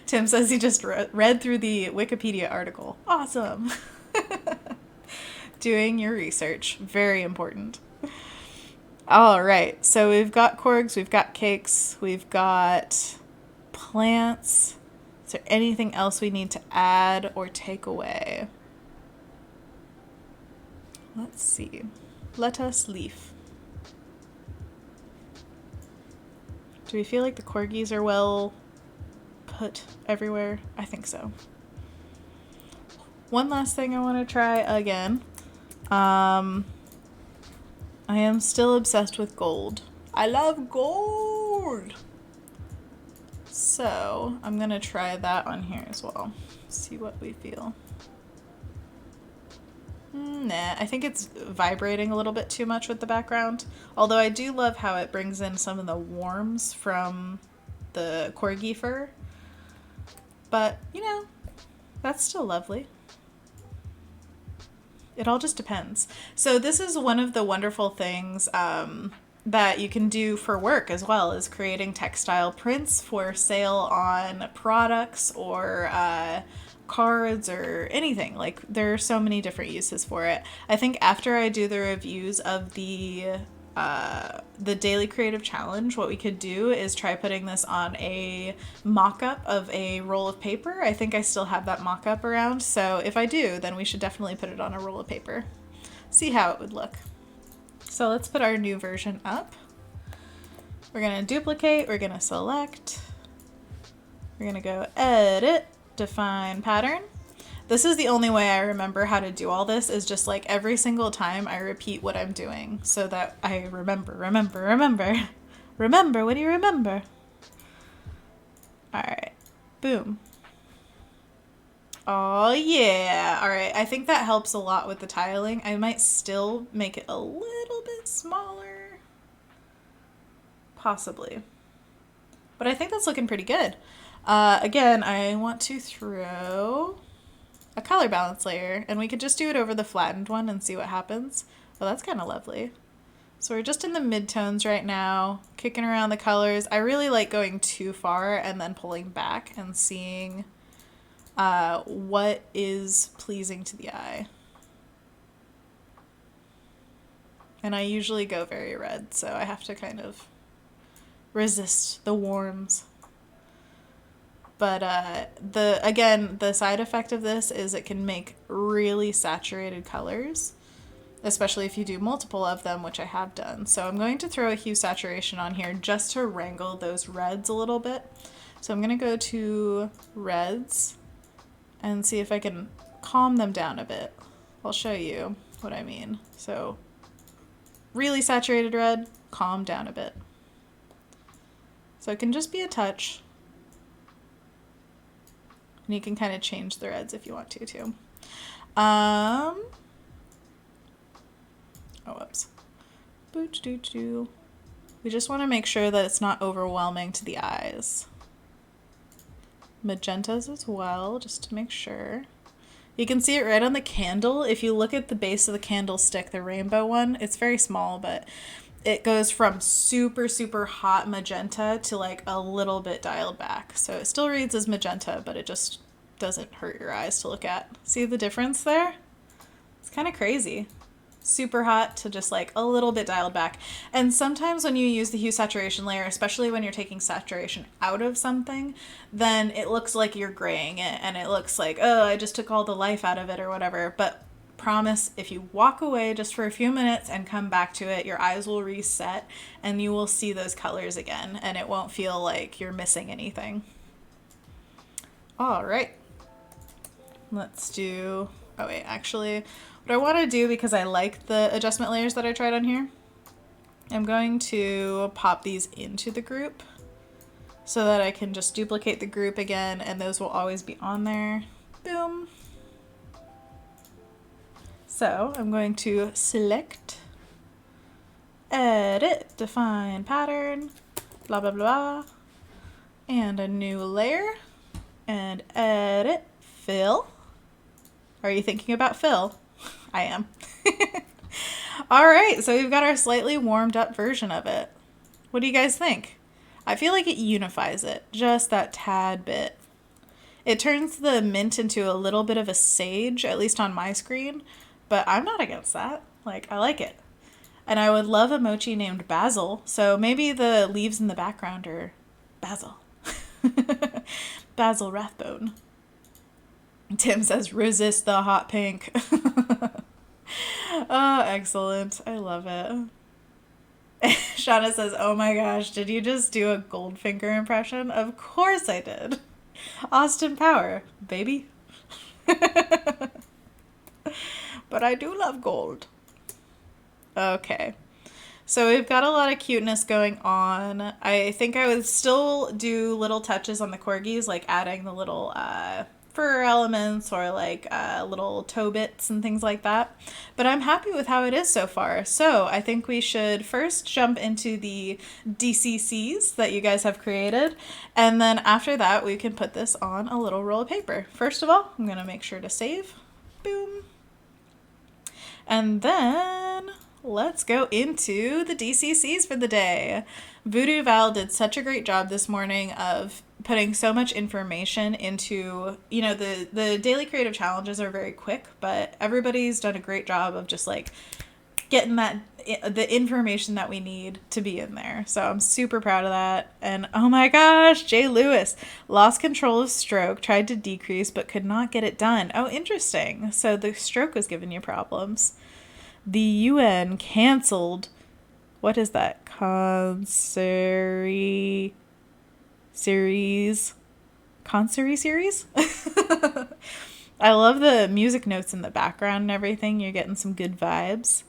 Tim says he just read through the Wikipedia article. Awesome. Doing your research. Very important. All right. So we've got corgs, we've got cakes, we've got plants. Is there anything else we need to add or take away? Let's see. Lettuce leaf. Do we feel like the corgis are well put everywhere? I think so. One last thing I want to try again. I am still obsessed with gold. I love gold! So, I'm going to try that on here as well. See what we feel. Nah, I think it's vibrating a little bit too much with the background. Although I do love how it brings in some of the warms from the corgi fur. But, you know, that's still lovely. It all just depends. So this is one of the wonderful things that you can do for work as well, is creating textile prints for sale on products or cards or anything. Like, there are so many different uses for it. I think after I do the reviews of the Daily Creative Challenge, what we could do is try putting this on a mock-up of a roll of paper. I think I still have that mock-up around, so if I do, then we should definitely put it on a roll of paper. See how it would look. So let's put our new version up. We're gonna duplicate, we're gonna select, we're gonna go edit, define pattern. This is the only way I remember how to do all this, is just like every single time I repeat what I'm doing so that I remember. Remember, what do you remember? All right, boom. Oh yeah, all right. I think that helps a lot with the tiling. I might still make it a little bit smaller, possibly. But I think that's looking pretty good. Again, I want to throw a color balance layer, and we could just do it over the flattened one and see what happens. Well, that's kind of lovely. So we're just in the midtones right now, kicking around the colors. I really like going too far and then pulling back and seeing what is pleasing to the eye. And I usually go very red, so I have to kind of resist the warms. But the side effect of this is it can make really saturated colors, especially if you do multiple of them, which I have done. So I'm going to throw a hue saturation on here just to wrangle those reds a little bit. So I'm going to go to reds and see if I can calm them down a bit. I'll show you what I mean. So really saturated red, calm down a bit. So it can just be a touch. And you can kind of change the reds if you want to, too. Oh, whoops. We just want to make sure that it's not overwhelming to the eyes. Magentas as well, just to make sure. You can see it right on the candle. If you look at the base of the candlestick, the rainbow one, it's very small, but it goes from super, super hot magenta to like a little bit dialed back. So it still reads as magenta, but it just doesn't hurt your eyes to look at. See the difference there? It's kind of crazy. Super hot to just like a little bit dialed back. And sometimes when you use the hue saturation layer, especially when you're taking saturation out of something, then it looks like you're graying it and it looks like, oh, I just took all the life out of it or whatever. But promise, if you walk away just for a few minutes and come back to it, your eyes will reset and you will see those colors again, and it won't feel like you're missing anything. All right, let's do Oh wait, actually, what I want to do, because I like the adjustment layers that I tried on here, I'm going to pop these into the group so that I can just duplicate the group again, and those will always be on there. Boom. So I'm going to select, edit, define pattern, blah, blah, blah, and a new layer, and edit, fill. Are you thinking about fill? I am. All right, so we've got our slightly warmed up version of it. What do you guys think? I feel like it unifies it just that tad bit. It turns the mint into a little bit of a sage, at least on my screen, but I'm not against that. Like, I like it. And I would love a mochi named Basil, so maybe the leaves in the background are Basil. Basil Rathbone. Tim says, resist the hot pink. Oh, excellent. I love it. Shauna says, oh my gosh, did you just do a Goldfinger impression? Of course I did. Austin Power, baby. But I do love gold. Okay. So we've got a lot of cuteness going on. I think I would still do little touches on the corgis, like adding the little fur elements or like little toe bits and things like that. But I'm happy with how it is so far. So I think we should first jump into the DCCs that you guys have created. And then after that, we can put this on a little roll of paper. First of all, I'm going to make sure to save. Boom. And then let's go into the DCCs for the day. Voodoo Val did such a great job this morning of putting so much information into, you know, the daily creative challenges are very quick, but everybody's done a great job of just like getting the information that we need to be in there. So I'm super proud of that. And oh my gosh, Jay Lewis lost control of stroke, tried to decrease, but could not get it done. Oh, interesting. So the stroke was giving you problems. The UN canceled, what is that? Conseri series? I love the music notes in the background and everything. You're getting some good vibes.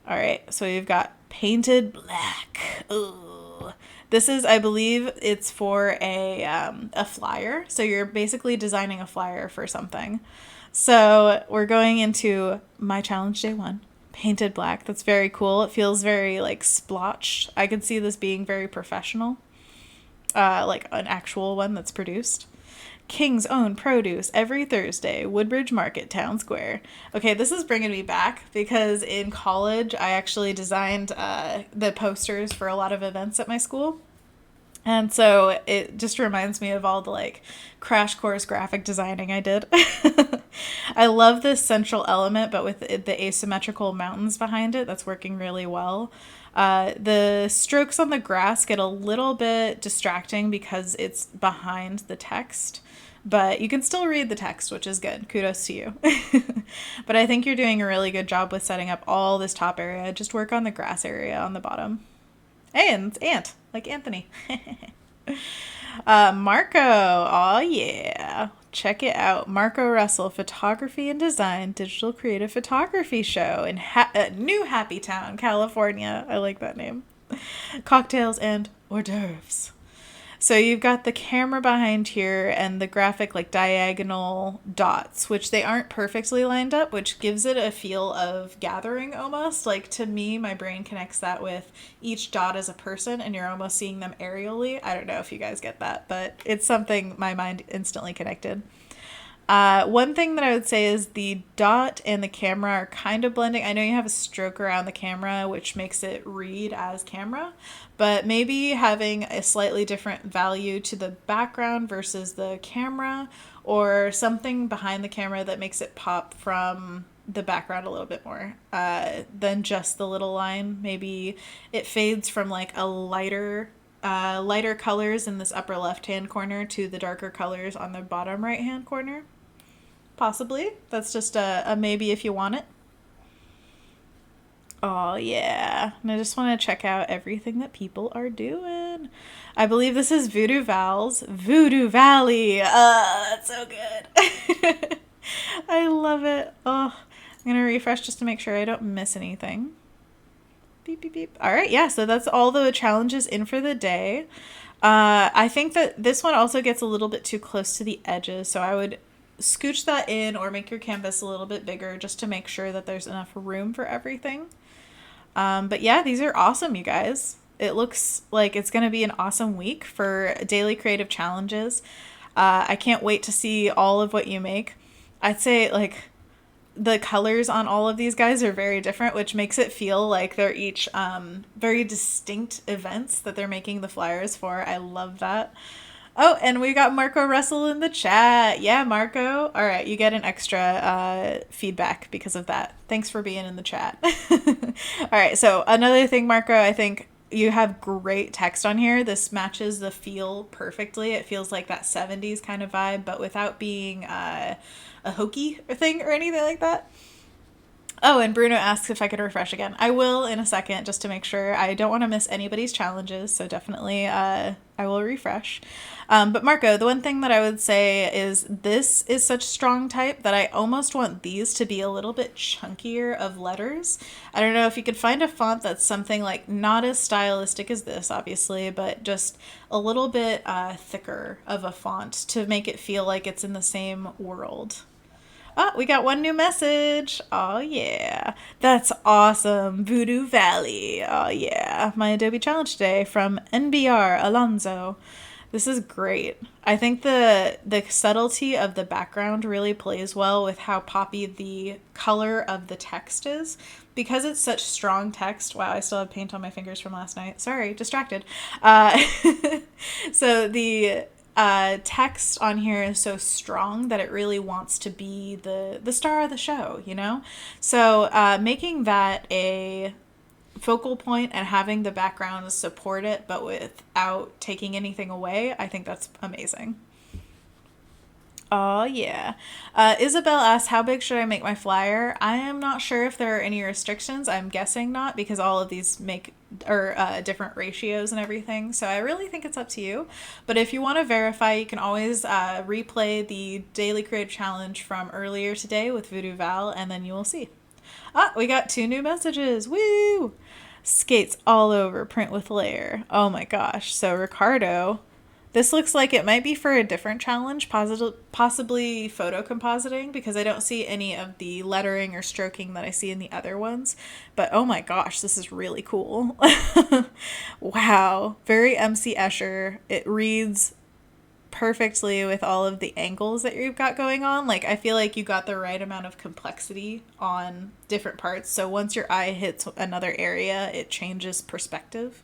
All right, so we've got painted black. Ooh. This is, I believe, it's for a flyer. So you're basically designing a flyer for something. So we're going into my challenge day 1, painted black. That's very cool. It feels very like splotched. I could see this being very professional, like an actual one that's produced. King's Own Produce every Thursday, Woodbridge Market, Town Square. Okay, this is bringing me back because in college I actually designed the posters for a lot of events at my school. And so it just reminds me of all the like crash course graphic designing I did. I love this central element, but with the asymmetrical mountains behind it, that's working really well. The strokes on the grass get a little bit distracting because it's behind the text, but you can still read the text, which is good. Kudos to you. But I think you're doing a really good job with setting up all this top area. Just work on the grass area on the bottom. And Ant, like Anthony. Marco, oh yeah. Check it out. Marco Russell, Photography and Design, Digital Creative Photography Show in New Happy Town, California. I like that name. Cocktails and hors d'oeuvres. So you've got the camera behind here and the graphic like diagonal dots, which they aren't perfectly lined up, which gives it a feel of gathering almost. Like to me, my brain connects that with each dot as a person and you're almost seeing them aerially. I don't know if you guys get that, but it's something my mind instantly connected. One thing that I would say is the dot and the camera are kind of blending. I know you have a stroke around the camera, which makes it read as camera, but maybe having a slightly different value to the background versus the camera, or something behind the camera that makes it pop from the background a little bit more than just the little line. Maybe it fades from like a lighter colors in this upper left-hand corner to the darker colors on the bottom right-hand corner. Possibly. That's just a maybe if you want it. Oh, yeah. And I just want to check out everything that people are doing. I believe this is Voodoo Val's Voodoo Valley. That's so good. I love it. Oh, I'm going to refresh just to make sure I don't miss anything. Beep, beep, beep. All right, yeah, so that's all the challenges in for the day. I think that this one also gets a little bit too close to the edges, so I would scooch that in or make your canvas a little bit bigger just to make sure that there's enough room for everything. But yeah, these are awesome, you guys. It looks like it's going to be an awesome week for daily creative challenges. I can't wait to see all of what you make. I'd say, like, the colors on all of these guys are very different, which makes it feel like they're each very distinct events that they're making the flyers for. I love that. Oh, and we got Marco Russell in the chat. Yeah, Marco. All right, you get an extra feedback because of that. Thanks for being in the chat. All right, so another thing, Marco, I think you have great text on here. This matches the feel perfectly. It feels like that 70s kind of vibe, but without being a hokey thing or anything like that. Oh, and Bruno asks if I could refresh again. I will in a second just to make sure. I don't want to miss anybody's challenges, so definitely I will refresh. But Marco, the one thing that I would say is this is such strong type that I almost want these to be a little bit chunkier of letters. I don't know if you could find a font that's something like not as stylistic as this, obviously, but just a little bit thicker of a font to make it feel like it's in the same world. Oh, we got one new message. Oh, yeah. That's awesome. Voodoo Valley. Oh, yeah. My Adobe Challenge today from NBR Alonzo. This is great. I think the subtlety of the background really plays well with how poppy the color of the text is. Because it's such strong text. Wow, I still have paint on my fingers from last night. Sorry, distracted. So the text on here is so strong that it really wants to be the star of the show, you know? So making that a focal point and having the background support it, but without taking anything away, I think that's amazing. Oh, yeah. Isabel asks, how big should I make my flyer? I am not sure if there are any restrictions. I'm guessing not because all of these make or different ratios and everything. So I really think it's up to you. But if you want to verify, you can always replay the Daily Creative Challenge from earlier today with Voodoo Val, and then you will see. Ah, we got 2 new messages. Woo! Skates all over, print with layer. Oh my gosh. So Ricardo, this looks like it might be for a different challenge, possibly photo compositing, because I don't see any of the lettering or stroking that I see in the other ones. But oh my gosh, this is really cool. Wow. Very MC Escher. It reads perfectly with all of the angles that you've got going on. Like, I feel like you got the right amount of complexity on different parts. So once your eye hits another area, it changes perspective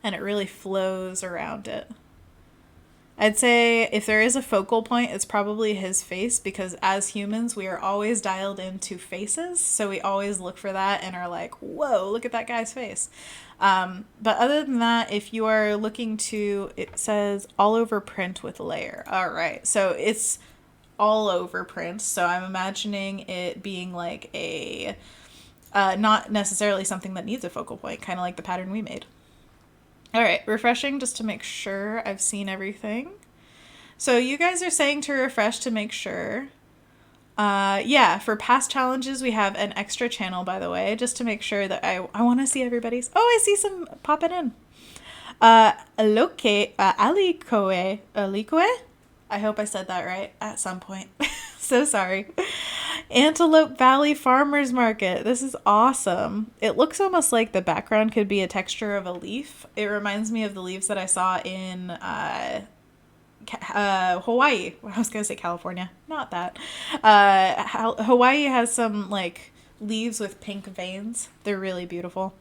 and it really flows around it. I'd say if there is a focal point, it's probably his face, because as humans, we are always dialed into faces. So we always look for that and are like, whoa, look at that guy's face. But other than that, if you are looking to, it says all over print with layer. All right. So it's all over print. So I'm imagining it being like a, not necessarily something that needs a focal point, kind of like the pattern we made. All right, refreshing just to make sure I've seen everything. So you guys are saying to refresh to make sure. Yeah, for past challenges, we have an extra channel, by the way, just to make sure that I want to see everybody's. Oh, I see some popping in. Alikoe. I hope I said that right at some point. So sorry. Antelope Valley Farmers Market. This is awesome. It looks almost like the background could be a texture of a leaf. It reminds me of the leaves that I saw in Hawaii. I was going to say California. Not that. Hawaii has some like leaves with pink veins. They're really beautiful.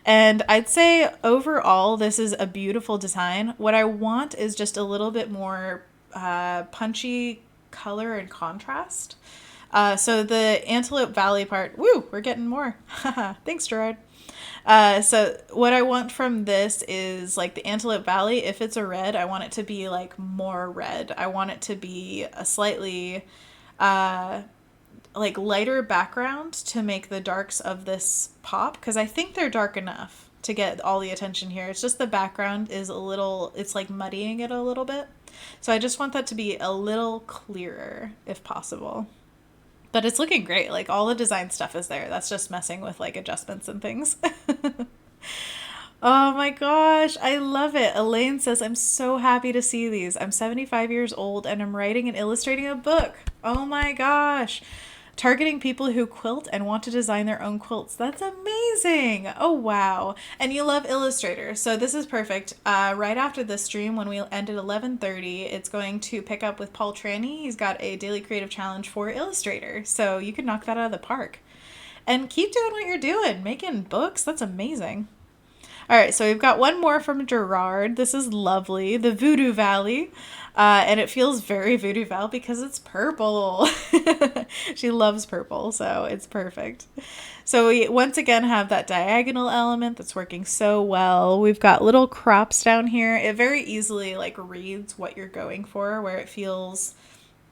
And I'd say overall, this is a beautiful design. What I want is just a little bit more punchy color and contrast. So the Antelope Valley part, woo, we're getting more. Thanks, Gerard. So what I want from this is like the Antelope Valley, if it's a red, I want it to be like more red. I want it to be a slightly like lighter background to make the darks of this pop, because I think they're dark enough to get all the attention here. It's just the background is a little, it's like muddying it a little bit. So I just want that to be a little clearer if possible. But it's looking great. Like all the design stuff is there. That's just messing with like adjustments and things. Oh my gosh, I love it. Elaine says, I'm so happy to see these. I'm 75 years old and I'm writing and illustrating a book. Oh my gosh. Targeting people who quilt and want to design their own quilts. That's amazing. Oh, wow. And you love Illustrator. So this is perfect. Right after this stream, when we end at 11:30, it's going to pick up with Paul Tranny. He's got a daily creative challenge for Illustrator. So you can knock that out of the park. And keep doing what you're doing. Making books. That's amazing. All right, so we've got one more from Gerard. This is lovely. The Voodoo Valley. And it feels very Voodoo Valley because it's purple. She loves purple, so it's perfect. So we once again have that diagonal element that's working so well. We've got little crops down here. It very easily like reads what you're going for, where it feels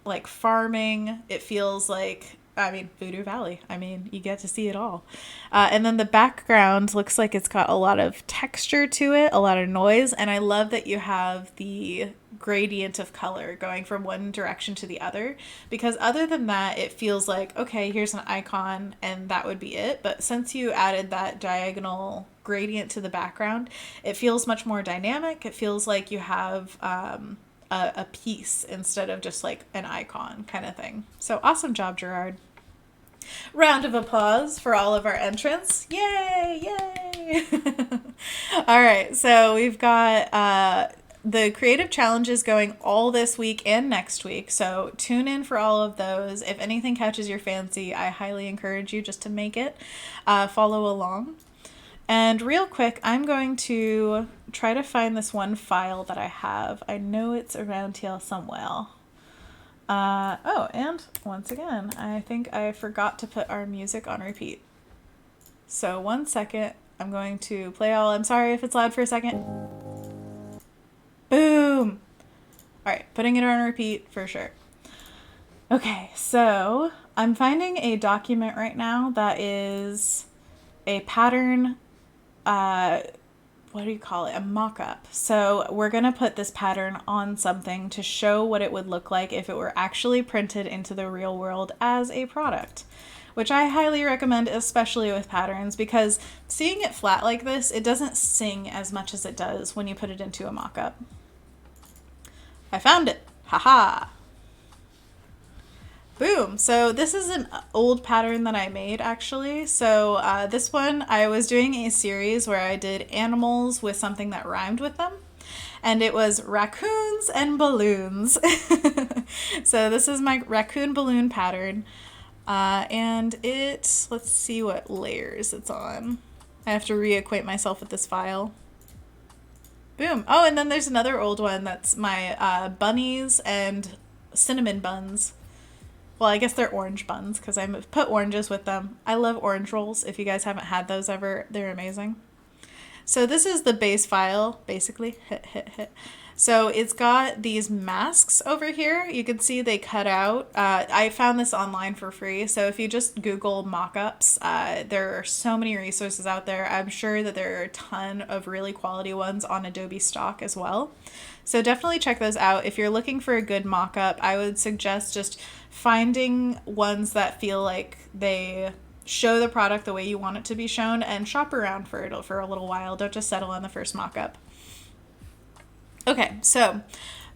like farming. It feels like, I mean, Voodoo Valley. I mean, you get to see it all. And then the background looks like it's got a lot of texture to it, a lot of noise. And I love that you have the gradient of color going from one direction to the other. Because other than that, it feels like, okay, here's an icon and that would be it. But since you added that diagonal gradient to the background, it feels much more dynamic. It feels like you have a piece instead of just like an icon kind of thing. So awesome job, Gerard. Round of applause for all of our entrants. Yay, yay. All right, so we've got the creative challenges going all this week and next week. So tune in for all of those. If anything catches your fancy, I highly encourage you just to make it. Follow along. And real quick, I'm going to try to find this one file that I have. I know it's around here somewhere. Oh, and once again, I think I forgot to put our music on repeat. So 1 second, I'm going to play all. I'm sorry if it's loud for a second. Boom! All right, putting it on repeat for sure. Okay, so I'm finding a document right now that is a pattern, what do you call it? A mock-up. So we're going to put this pattern on something to show what it would look like if it were actually printed into the real world as a product, which I highly recommend, especially with patterns, because seeing it flat like this, it doesn't sing as much as it does when you put it into a mock-up. I found it. Haha. Boom. So this is an old pattern that I made actually. So this one, I was doing a series where I did animals with something that rhymed with them. And it was raccoons and balloons. So this is my raccoon balloon pattern. And let's see what layers it's on. I have to reacquaint myself with this file. Boom. Oh, and then there's another old one that's my bunnies and cinnamon buns. Well, I guess they're orange buns because I put oranges with them. I love orange rolls. If you guys haven't had those ever, they're amazing. So this is the base file, basically. So it's got these masks over here. You can see they cut out. I found this online for free. So if you just Google mockups, there are so many resources out there. I'm sure that there are a ton of really quality ones on Adobe stock as well. So definitely check those out. If you're looking for a good mockup, I would suggest just finding ones that feel like they show the product the way you want it to be shown and shop around for it for a little while. Don't just settle on the first mock-up. Okay, so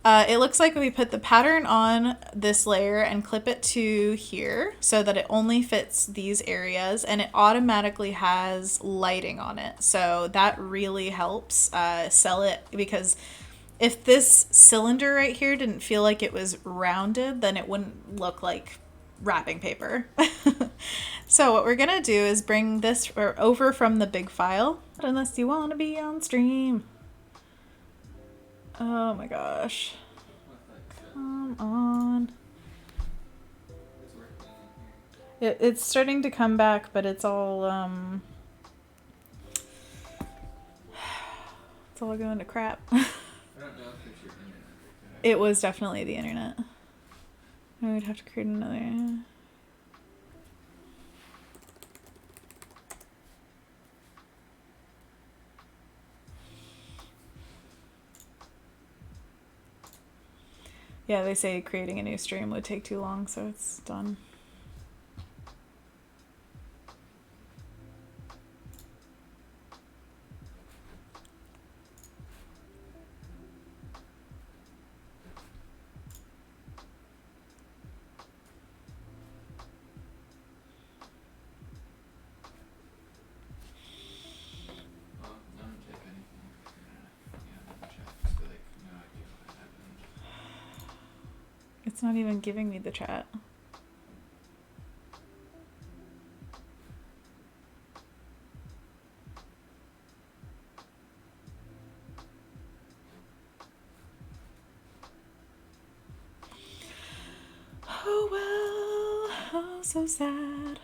it looks like we put the pattern on this layer and clip it to here so that it only fits these areas, and it automatically has lighting on it. So that really helps sell it, because if this cylinder right here didn't feel like it was rounded, then it wouldn't look like wrapping paper. So what we're gonna do is bring this over from the big file, unless you want to be on stream. Oh my gosh. Come on. It's starting to come back, but it's all it's all going to crap. I don't know if it's your internet. It was definitely the internet. I would have to create another. Yeah, they say creating a new stream would take too long, so it's done. It's not even giving me the chat. Oh well, oh so sad.